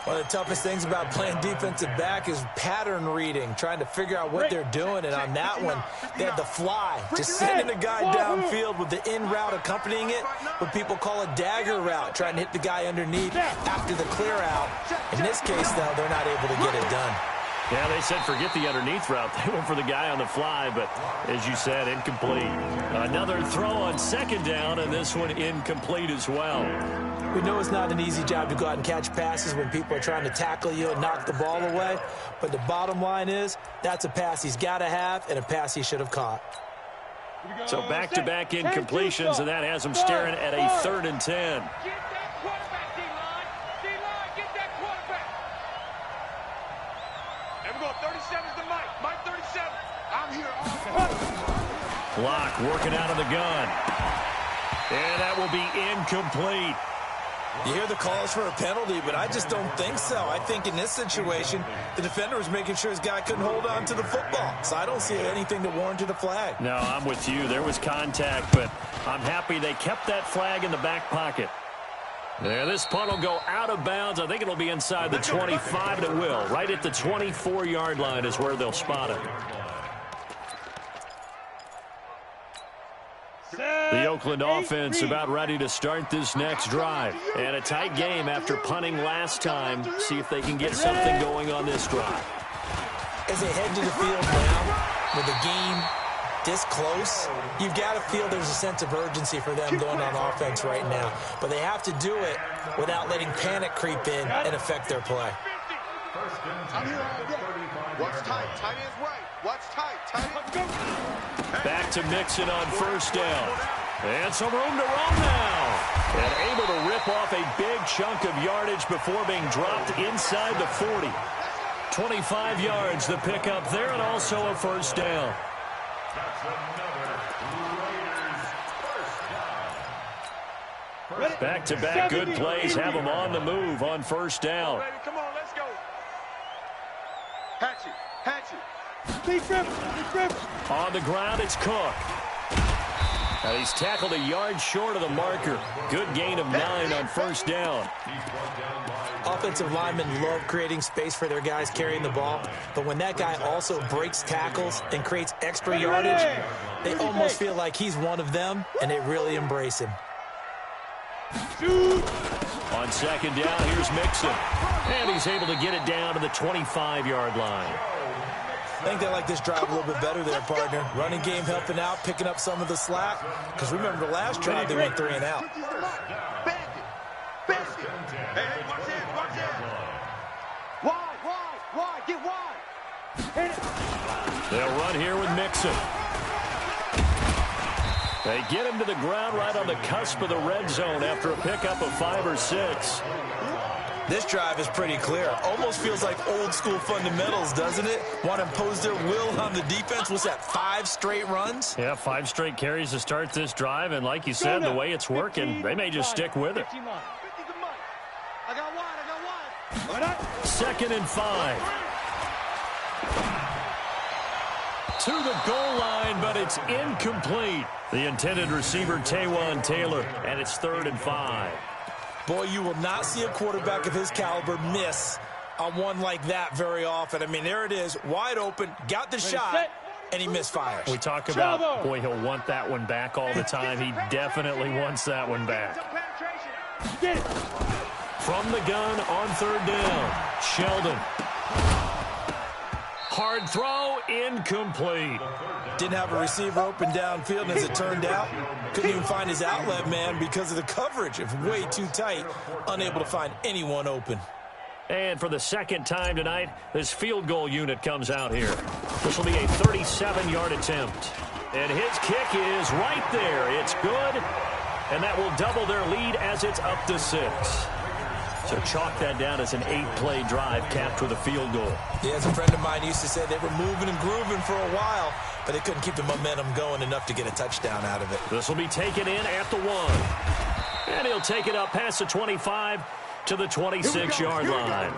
One of the toughest things about playing defensive back is pattern reading, trying to figure out what they're doing. And on that one, they had the fly, just sending a guy downfield with the in route accompanying it, what people call a dagger route, trying to hit the guy underneath after the clear out. In this case, though, they're not able to get it done. Yeah, they said forget the underneath route. They went for the guy on the fly, but as you said, incomplete. Another throw on 2nd down, and this one incomplete as well. We know it's not an easy job to go out and catch passes when people are trying to tackle you and knock the ball away, but the bottom line is that's a pass he's got to have and a pass he should have caught. So back-to-back incompletions, and that has him staring at a 3rd and 10. Get that quarterback, D-line. D-line, get that quarterback. And we're going 37's to Mike. Mike 37. I'm here all Lock working out of the gun. And that will be incomplete. You hear the calls for a penalty, but I just don't think so. I think in this situation, the defender was making sure his guy couldn't hold on to the football. So I don't see anything that warranted a flag. No, I'm with you. There was contact, but I'm happy they kept that flag in the back pocket. There, this punt will go out of bounds. I think it'll be inside the 25, and it will. Right at the 24-yard line is where they'll spot it. The Oakland offense about ready to start this next drive. And a tight game after punting last time. See if they can get something going on this drive. As they head to the field now, with the game this close, you've got to feel there's a sense of urgency for them going on offense right now. But they have to do it without letting panic creep in and affect their play. I'm here all day. Watch tight. Tight is right. Watch tight. Tight is... Back to Mixon on 1st down. And some room to run now. And able to rip off a big chunk of yardage before being dropped inside the 40. 25 yards the pickup there, and also a 1st down. Back-to-back good plays have them on the move on 1st down. Come on, let's go. Hatchet. Big rip. On the ground, it's Cook. And he's tackled a yard short of the marker. Good gain of 9 on 1st down. Offensive linemen love creating space for their guys carrying the ball, but when that guy also breaks tackles and creates extra yardage, they almost feel like he's one of them, and they really embrace him. On 2nd down, here's Mixon. And he's able to get it down to the 25-yard line. I think they like this drive a little bit better there, partner. Running game helping out, picking up some of the slack. Because remember, the last drive, they went 3 and out. Hey, watch it. Wide. Get wide. They'll run here with Mixon. They get him to the ground right on the cusp of the red zone after a pickup of 5 or 6. This drive is pretty clear. Almost feels like old school fundamentals, doesn't it? Want to impose their will on the defense. Was that 5 straight runs? Yeah, 5 straight carries to start this drive. And like you said, the way it's working, they may just stick with it. I got wide. 2nd and 5. To the goal line, but it's incomplete. The intended receiver, Taywan Taylor, and it's 3rd and 5. Boy, you will not see a quarterback of his caliber miss on one like that very often. I mean, there it is, wide open, got the shot, and he misfires. We talk about, boy, he'll want that one back all the time. He definitely wants that one back. From the gun on 3rd down, Sheldon. Hard throw, incomplete. Didn't have a receiver open downfield, and as it turned out, couldn't even find his outlet man because of the coverage. It's way too tight, unable to find anyone open. And for the second time tonight, this field goal unit comes out here. This will be a 37-yard attempt. And his kick is right there. It's good, and that will double their lead as it's up to 6. So chalk that down as an 8-play drive capped with a field goal. Yeah, as a friend of mine used to say, they were moving and grooving for a while, but they couldn't keep the momentum going enough to get a touchdown out of it. This will be taken in at the 1. And he'll take it up past the 25 to the 26-yard line.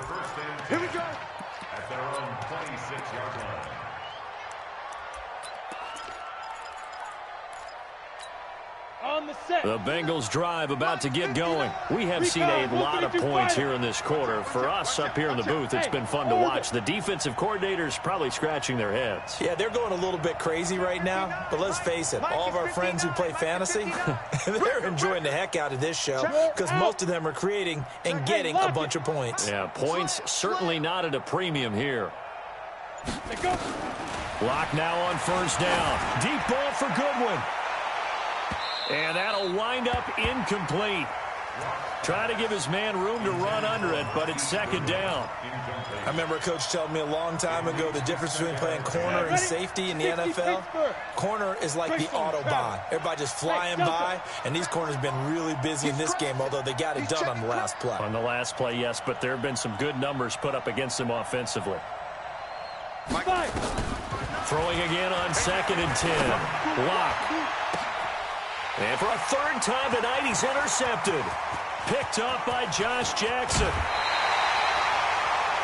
Here we go. At their own 26-yard line. On the set. The Bengals drive about to get going. We have seen a lot of points here in this quarter. For us up here in the booth, it's been fun to watch. The defensive coordinators probably scratching their heads. Yeah, they're going a little bit crazy right now, but let's face it, all of our friends who play fantasy, they're enjoying the heck out of this show because most of them are creating and getting a bunch of points. Yeah, points certainly not at a premium here. Block now on 1st down. Deep ball for Goodwin. And that'll wind up incomplete. Trying to give his man room to run under it, but it's 2nd down. I remember a coach telling me a long time ago the difference between playing corner and safety in the NFL. Corner is like the Autobahn. Everybody just flying by, and these corners have been really busy in this game, although they got it done on the last play. On the last play, yes, but there have been some good numbers put up against them offensively. Throwing again on 2nd and 10. Lock. And for a 3rd time tonight, he's intercepted. Picked up by Josh Jackson.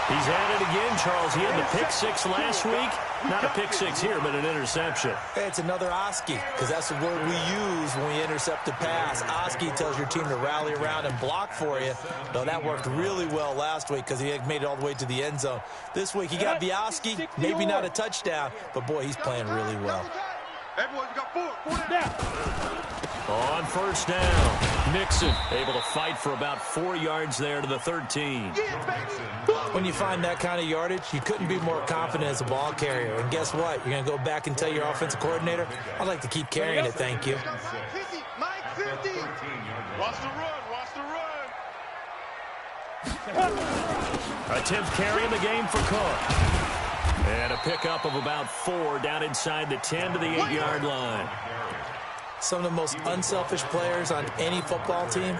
He's at it again, Charles. He had the pick 6 last week. Not a pick 6 here, but an interception. Hey, it's another Oski, because that's the word we use when we intercept a pass. Oski tells your team to rally around and block for you. No, that worked really well last week because he had made it all the way to the end zone. This week he got the Oski, maybe not a touchdown, but boy, he's playing really well. Hey, boys, we got 4 down. On 1st down, Mixon able to fight for about 4 yards there to the 13. When you find that kind of yardage, you couldn't be more confident as a ball carrier. And guess what? You're going to go back and tell your offensive coordinator, I'd like to keep carrying it, thank you. Mike 50. Watch the run. Watch the run. A 10th carry in the game for Cook. And a pickup of about 4 down inside the 10 to the 8-yard line. Some of the most unselfish players on any football team,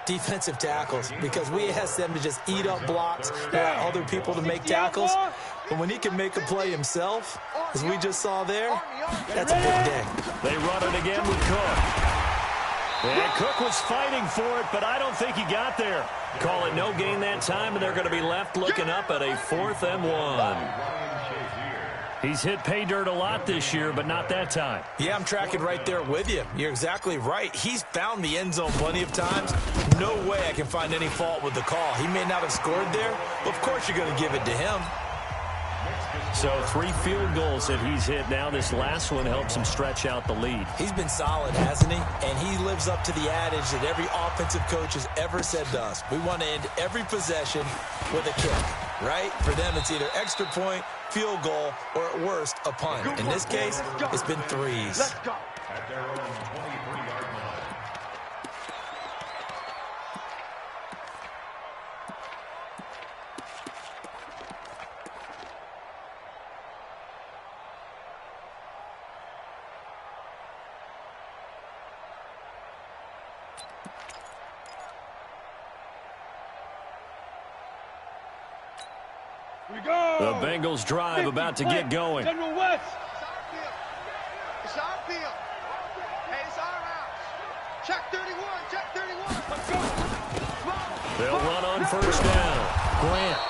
defensive tackles, because we ask them to just eat up blocks and allow other people to make tackles. But when he can make a play himself, as we just saw there, that's a big day. They run it again with Cook. And Cook was fighting for it, but I don't think he got there. Call it no gain that time, and they're going to be left looking up at a 4th and 1. He's hit pay dirt a lot this year, but not that time. Yeah, I'm tracking right there with you. You're exactly right. He's found the end zone plenty of times. No way I can find any fault with the call. He may not have scored there, but of course you're going to give it to him. So 3 field goals that he's hit now. This last one helps him stretch out the lead. He's been solid, hasn't he? And he lives up to the adage that every offensive coach has ever said to us. We want to end every possession with a kick, right? For them, it's either extra point, field goal, or at worst, a punt. In this case, it's been 3s. Let's go. At their own 23-yard line. We go. The Bengals drive about to get going. General West. It's our field. Hey, it's our house. Check 31. Check 31. Let's go. They'll run on 1st down. Grant.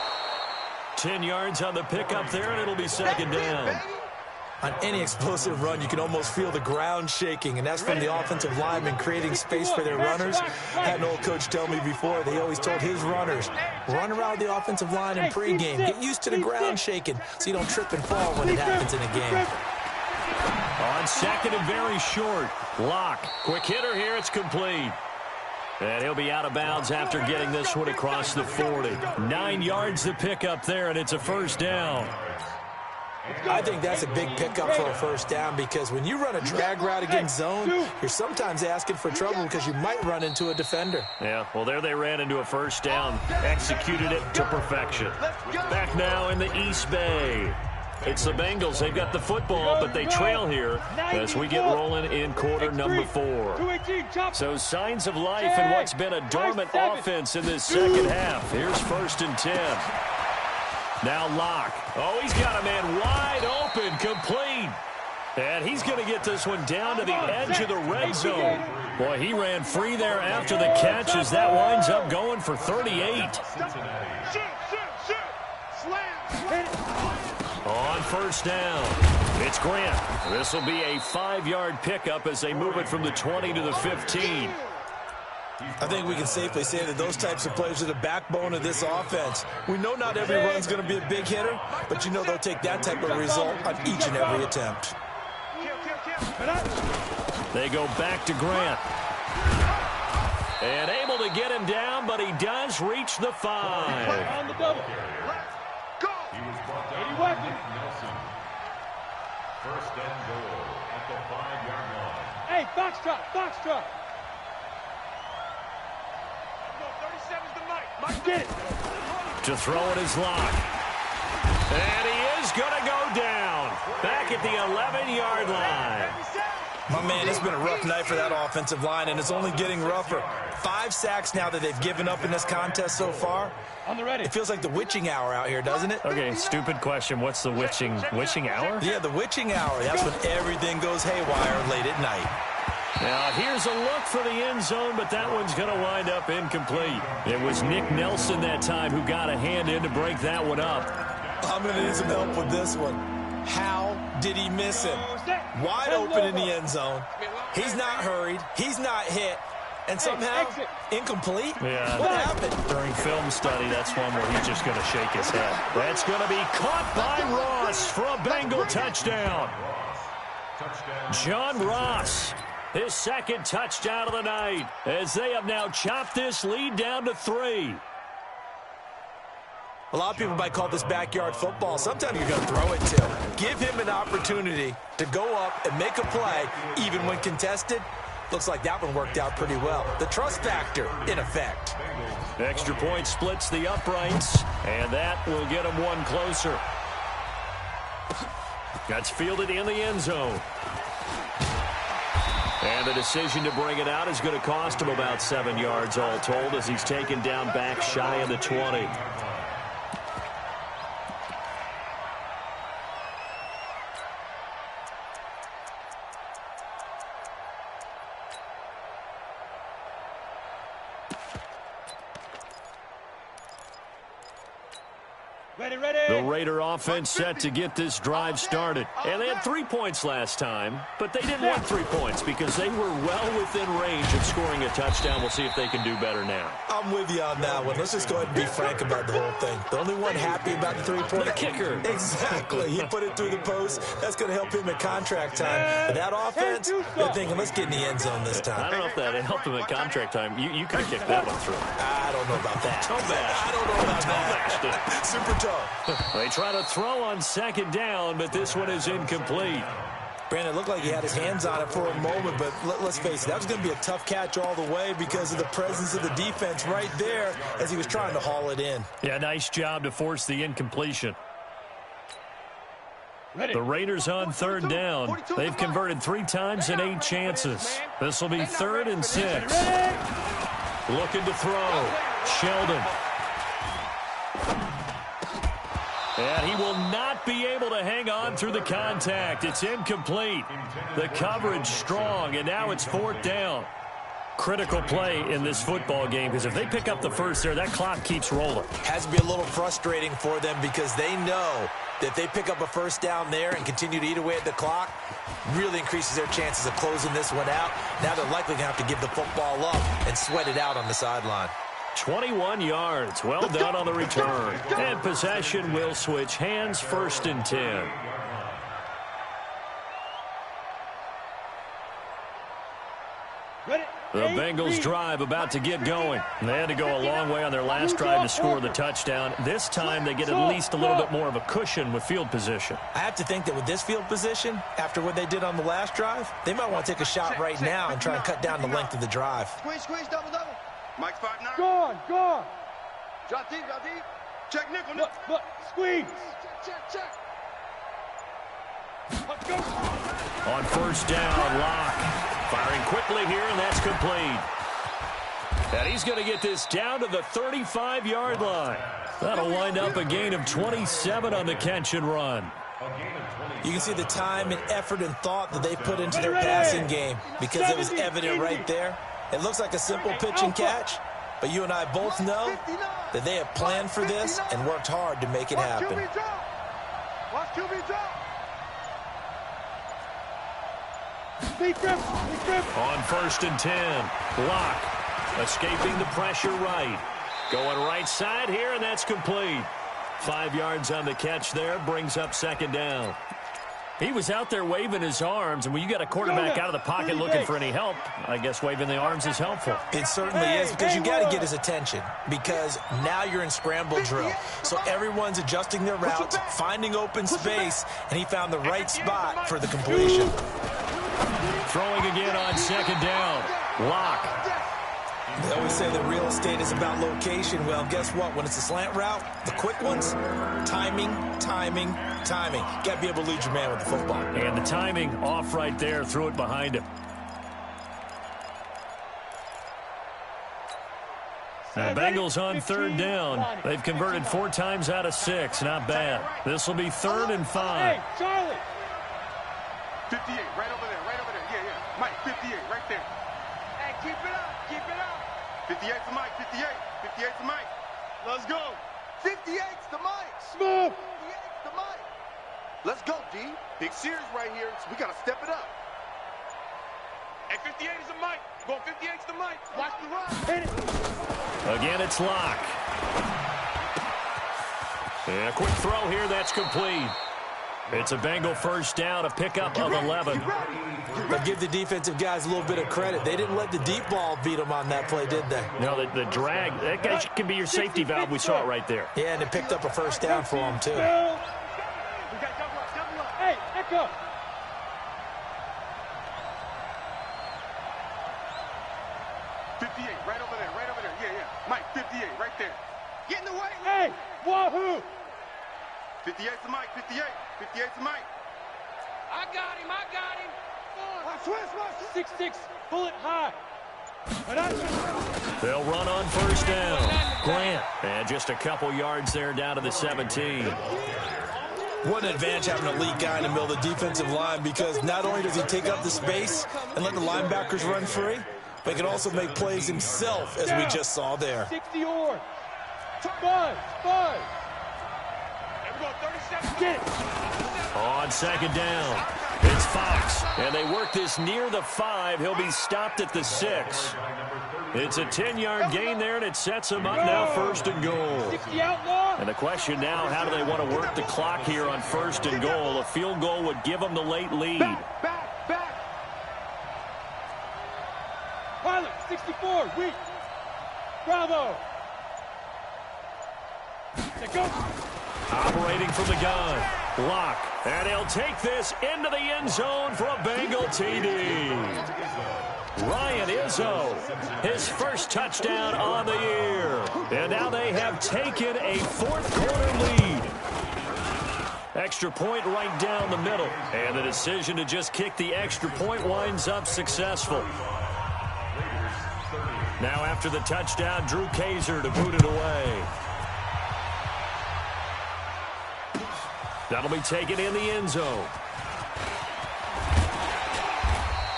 10 yards on the pickup there, and it'll be second down. On any explosive run, you can almost feel the ground shaking, and that's from the offensive linemen creating space for their runners. I had an old coach tell me before, they always told his runners, run around the offensive line in pregame. Get used to the ground shaking so you don't trip and fall when it happens in a game. On second and very short, Locke. Quick hitter here, it's complete. And he'll be out of bounds after getting this one across the 40. 9 yards to pick up there, and it's a first down. I think that's a big pickup for a first down because when you run a drag route against zone, you're sometimes asking for trouble because you might run into a defender. Yeah, well, there they ran into a first down. Executed it to perfection. Back now in the East Bay. It's the Bengals. They've got the football, but they trail here as we get rolling in quarter number 4. So signs of life in what's been a dormant offense in this second half. Here's 1st and 10. Now Locke. Oh, he's got a man wide open, complete. And he's going to get this one down to the edge of the red zone. Boy, he ran free there after the catch as that winds up going for 38. On first down, it's Grant. This will be a 5-yard pickup as they move it from the 20 to the 15. I think we can safely say that those types of plays are the backbone of this offense. We know not every run's going to be a big hitter, but you know they'll take that type of result on each and every attempt. They go back to Grant. And able to get him down, but he does reach the 5. On the double. He was brought down by weapon. Nelson. First and goal at the 5-yard line. Hey, foxtrot, foxtrot. To throw it is Locke. And he is going to go down. Back at the 11-yard line. My man, it's been a rough night for that offensive line, and it's only getting rougher. 5 sacks now that they've given up in this contest so far. On the ready. It feels like the witching hour out here, doesn't it? Okay, stupid question. What's the witching hour? Yeah, the witching hour. That's when everything goes haywire late at night. Now, here's a look for the end zone, but that one's going to wind up incomplete. It was Nick Nelson that time who got a hand in to break that one up. I'm going to need some help with this one. How did he miss him? Wide open in the end zone. He's not hurried. He's not hit. And somehow, incomplete? Yeah. What happened? During film study, that's one where he's just going to shake his head. That's going to be caught by Ross for a Bengal touchdown. John Ross, his second touchdown of the night, as they have now chopped this lead down to 3. A lot of people might call this backyard football. Sometimes you're going to throw it to him. Give him an opportunity to go up and make a play, even when contested. Looks like that one worked out pretty well. The trust factor, in effect. Extra point splits the uprights, and that will get him one closer. That's fielded in the end zone. And the decision to bring it out is going to cost him about 7 yards all told as he's taken down back shy of the 20. The Raider offense set to get this drive started. And they had 3 points last time, but they didn't want 3 points because they were well within range of scoring a touchdown. We'll see if they can do better now. I'm with you on that one. Let's just go ahead and be frank about the whole thing. The only one happy about the 3-point. The kicker. Exactly. He put it through the post. That's going to help him at contract time. But that offense, they're thinking, let's get in the end zone this time. I don't know if that helped him at contract time. You could have kicked that one through. I don't know about that. Tobash. I don't know about that. Super tough. They try to throw on second down, but this one is incomplete. Brandon, it looked like he had his hands on it for a moment, but let's face it, that was going to be a tough catch all the way because of the presence of the defense right there as he was trying to haul it in. Yeah, nice job to force the incompletion. The Raiders on third down. They've converted 3 times in 8 chances. This will be 3rd and 6. Looking to throw. Sheldon. And he will not be able to hang on through the contact. It's incomplete. The coverage strong, and now it's 4th down. Critical play in this football game, because if they pick up the first there, that clock keeps rolling. Has to be a little frustrating for them because they know that if they pick up a first down there and continue to eat away at the clock, really increases their chances of closing this one out. Now they're likely going to have to give the football up and sweat it out on the sideline. 21 yards. Well done on the return. And possession will switch hands, 1st and 10. The Bengals drive about to get going. They had to go a long way on their last drive to score the touchdown. This time they get at least a little bit more of a cushion with field position. I have to think that with this field position, after what they did on the last drive, they might want to take a shot right now and try and cut down the length of the drive. Squeeze, double. Mike's 5'9". Gone. Drop deep. Check nickel. Look, squeeze. Check. Let's go. On 1st down, Locke firing quickly here, and that's complete. And he's going to get this down to the 35-yard line. That'll wind up a gain of 27 on the catch and run. You can see the time and effort and thought that they put into their passing game because it was evident right there. It looks like a simple pitch and catch, but you and I both know that they have planned for this and worked hard to make it happen. Watch QB drop. On 1st and 10, Locke escaping the pressure right. Going right side here, and that's complete. 5 yards on the catch there, brings up 2nd down. He was out there waving his arms, and when you got a quarterback out of the pocket looking for any help, I guess waving the arms is helpful. It certainly is, because you got to get his attention, because now you're in scramble drill. So everyone's adjusting their routes, finding open space, and he found the right spot for the completion. Throwing again on 2nd down. Locke. They always say that real estate is about location. Well, guess what? When it's a slant route, the quick ones, timing. Got to be able to lead your man with the football. And the timing off right there. Threw it behind him. The Bengals on 3rd down. They've converted 4 times out of 6. Not bad. This will be 3rd and 5. Hey, Charlie. 58, right over there. Yeah. Mike, 58, right there. Hey, keep it up. 58 to Mike, 58 to Mike. Let's go. 58's to Mike. Smooth. 58's to Mike. Let's go, D. Big series right here, so we got to step it up. Hey, 58 is to Mike. Going 58's to Mike. Watch the run. Hit it. Again, it's Locke. And a quick throw here, that's complete. It's a Bengal 1st down, a pickup of 11. But give the defensive guys a little bit of credit. They didn't let the deep ball beat them on that play, did they? No, the drag, that guy can be your safety valve. We saw it right there. Yeah, and it picked up a 1st down for them, too. We got double up. Hey, Echo. Right over there. Yeah. Mike, 58, right there. Get in the way. Hey, wahoo. 58 to Mike, 58 to Mike. I got him. Watch. 6'6", bullet high. They'll run on 1st down. Grant, and just a couple yards there down to the 17. What an advantage having an elite guy in the middle of the defensive line, because not only does he take up the space and let the linebackers run free, but he can also make plays himself, as we just saw there. 60 or. Buzz. Get it. On 2nd down, it's Fox, and they work this near the 5. He'll be stopped at the 6. It's a 10-yard gain there, and it sets them up now 1st and goal. 60 outlaw. And the question now, how do they want to work the clock here on 1st and goal? A field goal would give them the late lead. Back. Pilot, 64, weak. Bravo. Let's go. Operating from the gun, Locke, and he'll take this into the end zone for a Bengal TD. Ryan Izzo, his 1st touchdown on the year. And now they have taken a 4th-quarter lead. Extra point right down the middle. And the decision to just kick the extra point winds up successful. Now after the touchdown, Drew Kaiser to boot it away. That'll be taken in the end zone.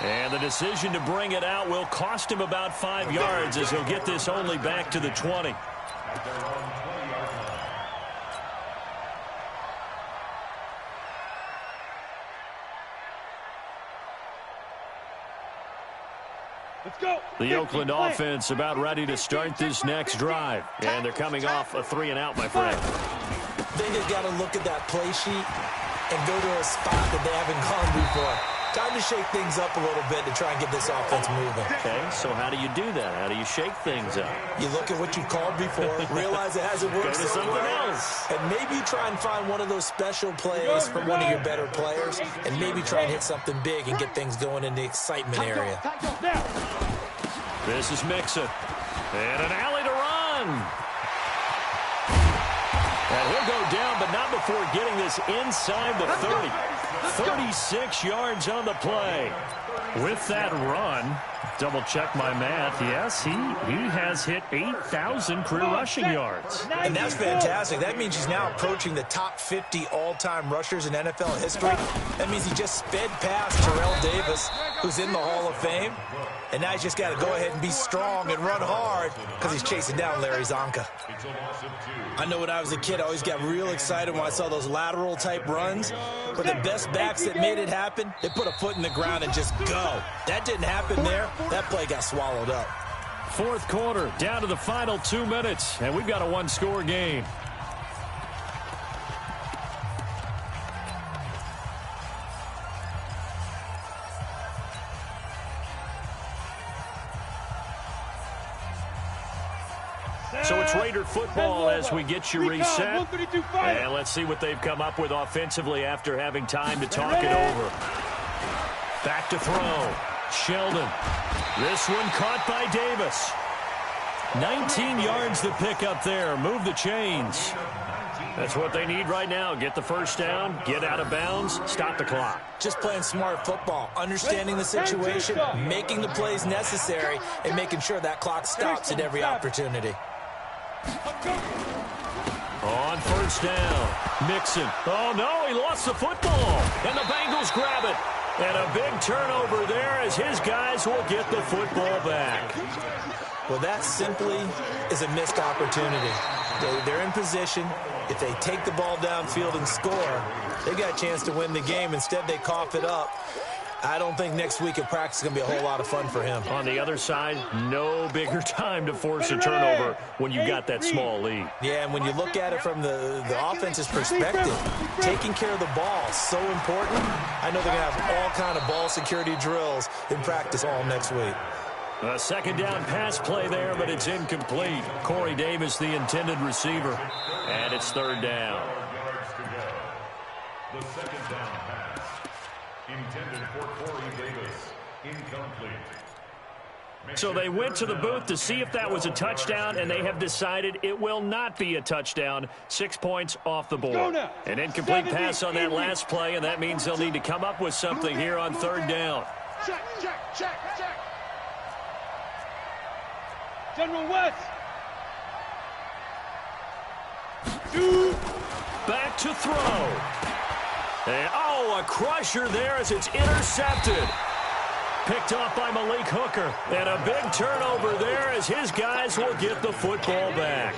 And the decision to bring it out will cost him about 5 yards as he'll get this only back to the 20. At their own 20-yard line. Let's go. The Oakland offense about ready to start this next drive. And they're coming off a 3-and-out, my friend. They just got to look at that play sheet and go to a spot that they haven't gone before. Time to shake things up a little bit to try and get this offense moving. Okay, so how do you do that? How do you shake things up? You look at what you called before, realize it hasn't worked. Go to something else. And maybe try and find one of those special plays from one of your better players, and maybe try and hit something big and get things going in the excitement area. This is Mixon. And an alley to run. And he'll go down, but not before getting this inside the 30. 36 yards on the play. With that run, double check my math. Yes, he has hit 8,000 career rushing yards. And that's fantastic. That means he's now approaching the top 50 all-time rushers in NFL history. That means he just sped past Terrell Davis, who's in the Hall of Fame. And now he's just got to go ahead and be strong and run hard because he's chasing down Larry Zonka. I know when I was a kid, I always got real excited when I saw those lateral-type runs. But the best backs that made it happen, they put a foot in the ground and just go. That didn't happen there. That play got swallowed up. Fourth quarter, down to the final 2 minutes, and we've got a one-score game. So it's Raider football as we get you reset. And let's see what they've come up with offensively after having time to talk it over. Back to throw. Sheldon. This one caught by Davis. 19 yards to pick up there. Move the chains. That's what they need right now. Get the first down, get out of bounds, stop the clock. Just playing smart football, understanding the situation, making the plays necessary, and making sure that clock stops at every opportunity. On first down, Mixon. Oh, no, he lost the football. And the Bengals grab it. And a big turnover there as his guys will get the football back. Well, that simply is a missed opportunity. They're in position. If they take the ball downfield and score, they got a chance to win the game. Instead, they cough it up. I don't think next week at practice is going to be a whole lot of fun for him. On the other side, no bigger time to force a turnover when you've got that small lead. Yeah, and when you look at it from the offense's perspective, taking care of the ball is so important. I know they're going to have all kind of ball security drills in practice all next week. A second down pass play there, but it's incomplete. Corey Davis, the intended receiver. And it's third down. The second down pass intended for Corey Davis. Incomplete. So they went to the booth to see if that was a touchdown, and they have decided it will not be a touchdown. 6 points off the board. An incomplete pass on that last play, and that means they'll need to come up with something here on third down. Check. General West. Back to throw. And, a crusher there as it's intercepted. Picked off by Malik Hooker. And a big turnover there as his guys will get the football back.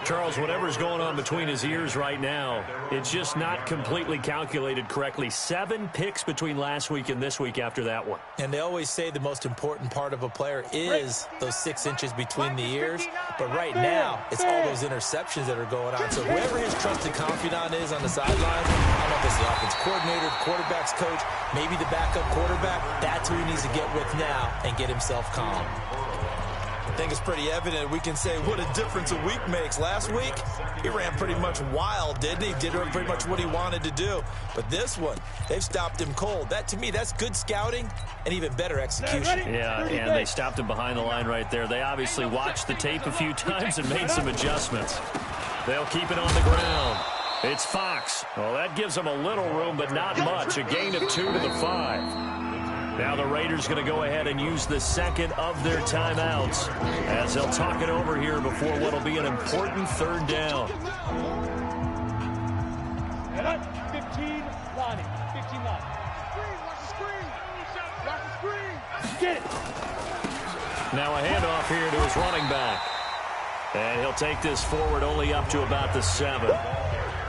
Charles, whatever's going on between his ears right now, it's just not completely calculated correctly. 7 picks between last week and this week after that one. And they always say the most important part of a player is those 6 inches between the ears. But right now, it's all those interceptions that are going on. So whoever his trusted confidant is on the sideline, I don't know if it's the offense coordinator, the quarterback's coach, maybe the backup quarterback, that's who he needs to get with now and get himself calm. I think it's pretty evident we can say what a difference a week makes. Last week, he ran pretty much wild, didn't he? Did pretty much what he wanted to do. But this one, they've stopped him cold. That, to me, that's good scouting and even better execution. Yeah, and they stopped him behind the line right there. They obviously watched the tape a few times and made some adjustments. They'll keep it on the ground. It's Fox. Well, that gives them a little room, but not much. A gain of 2 to the 5. Now the Raiders going to go ahead and use the second of their timeouts as they'll talk it over here before what will be an important third down. 15, Lonnie. 15, Lonnie. Get it. Now a handoff here to his running back. And he'll take this forward only up to about the 7.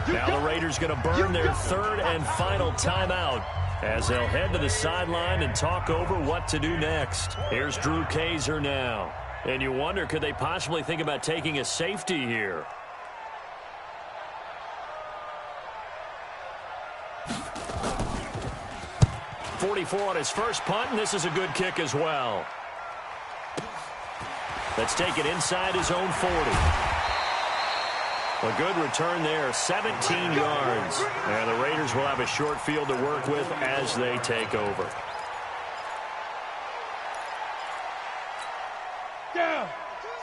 Now the Raiders going to burn their third and final timeout as they'll head to the sideline and talk over what to do next. Here's Drew Kaiser now. And you wonder, could they possibly think about taking a safety here? .44 on his first punt, and this is a good kick as well. Let's take it inside his own 40. A good return there, 17 yards. And the Raiders will have a short field to work with as they take over. Down.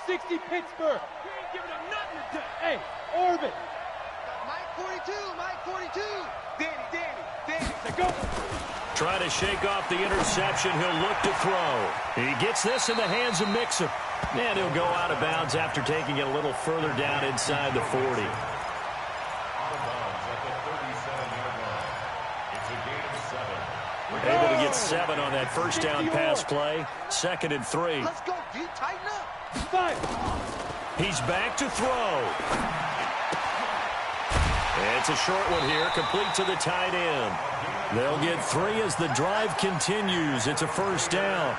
60 Pittsburgh. We ain't giving them nothing to do. Hey, Orbit. Mike 42, Mike 42. Danny. Let's go. Try to shake off the interception. He'll look to throw. He gets this in the hands of Mixon. And he'll go out of bounds after taking it a little further down inside the 40. Out of bounds at the 37-yard line. It's a gain of 7. Able to get 7 on that first down pass play. 2nd and 3. Let's go, dude. Tighten up. 5. He's back to throw. It's a short one here, complete to the tight end. They'll get 3 as the drive continues. It's a first down.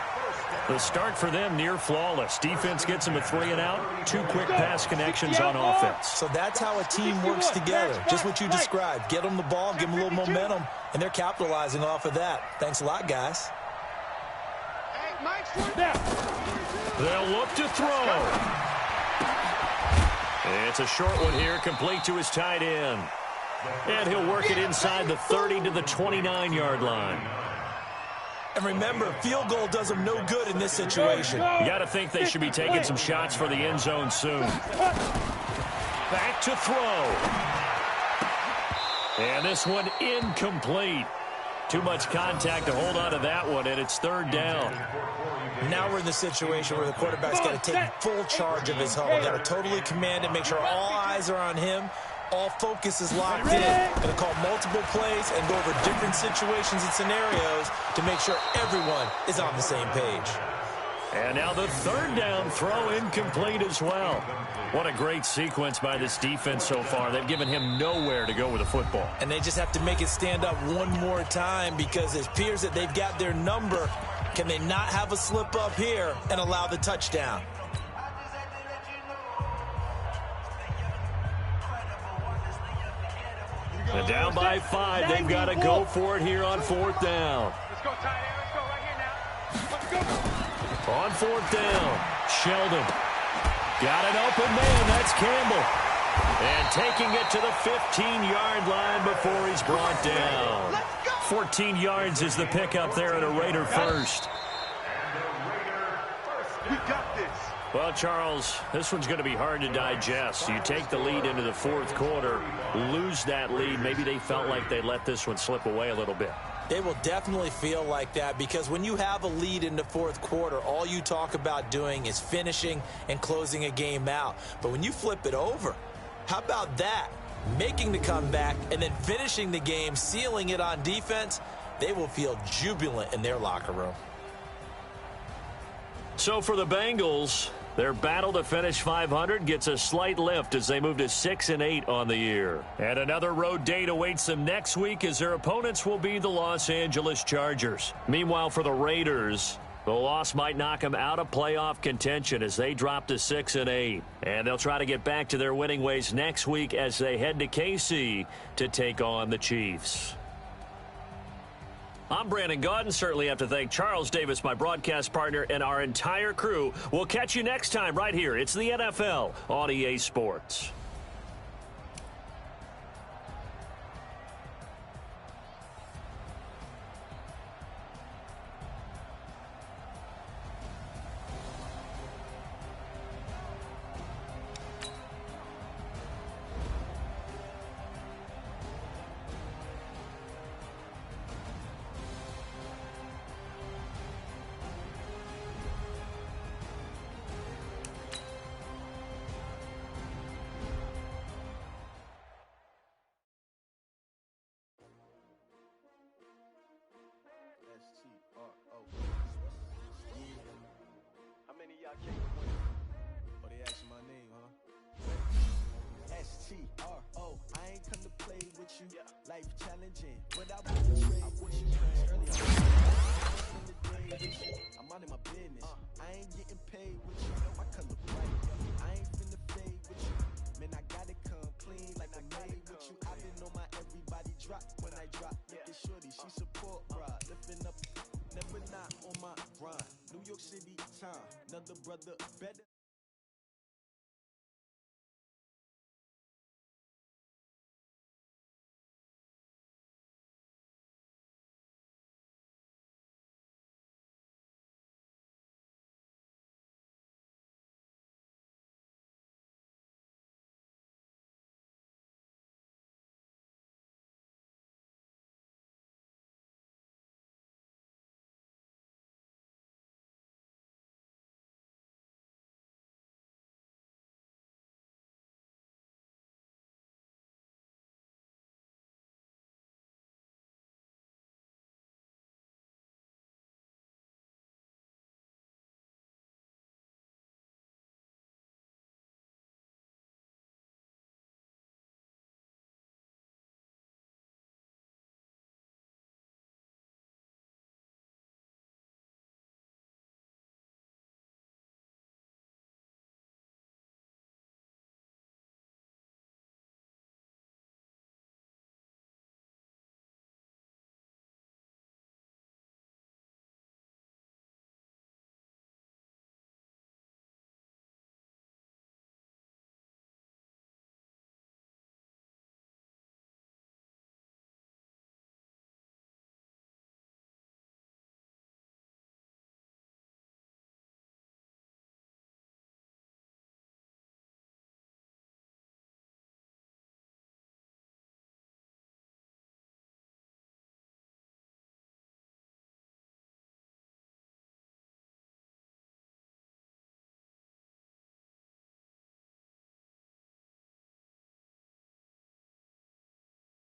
The start for them near flawless. Defense gets them a 3 and out. 2 quick pass connections on offense. So that's how a team works together. Just what you described. Get them the ball, give them a little momentum, and they're capitalizing off of that. Thanks a lot, guys. Hey, Mike's They'll look to throw. It's a short one here, complete to his tight end. And he'll work it inside the 30 to the 29-yard line. And remember, field goal does them no good in this situation. You got to think they should be taking some shots for the end zone soon. Back to throw. And this one incomplete. Too much contact to hold on to that one, and it's 3rd down. Now we're in the situation where the quarterback's got to take full charge of his huddle. Got to totally command it, make sure all eyes are on him. All focus is locked in. Going to call multiple plays and go over different situations and scenarios to make sure everyone is on the same page. And now the 3rd down throw incomplete as well. What a great sequence by this defense so far. They've given him nowhere to go with the football. And they just have to make it stand up one more time because it appears that they've got their number. Can they not have a slip up here and allow the touchdown? And down by 5. They've got to go for it here on 4th down. Let's go, tight end. Let's go right here now. Let's go. On 4th down, Sheldon. Got an open man. That's Campbell. And taking it to the 15-yard line before he's brought down. 14 yards is the pickup there at a Raider first. We got this. Well, Charles, this one's going to be hard to digest. You take the lead into the 4th quarter, lose that lead. Maybe they felt like they let this one slip away a little bit. They will definitely feel like that because when you have a lead in the 4th quarter, all you talk about doing is finishing and closing a game out. But when you flip it over, how about that? Making the comeback and then finishing the game, sealing it on defense, they will feel jubilant in their locker room. So for the Bengals, their battle to finish 500 gets a slight lift as they move to 6-8 on the year. And another road date awaits them next week as their opponents will be the Los Angeles Chargers. Meanwhile, for the Raiders, the loss might knock them out of playoff contention as they drop to 6-8. And they'll try to get back to their winning ways next week as they head to KC to take on the Chiefs. I'm Brandon Gaudin. Certainly have to thank Charles Davis, my broadcast partner, and our entire crew. We'll catch you next time right here. It's the NFL on EA Sports. you. Life challenging, but I wouldn't trade what you early. I'm out of my business. I ain't getting paid with you. My color bright. I ain't finna fade with you. Man, I gotta come clean like I made with you. I been on my everybody drop when I drop. Look at shorty, she support bra. Lifting up, never not on my grind. New York City time, another brother better.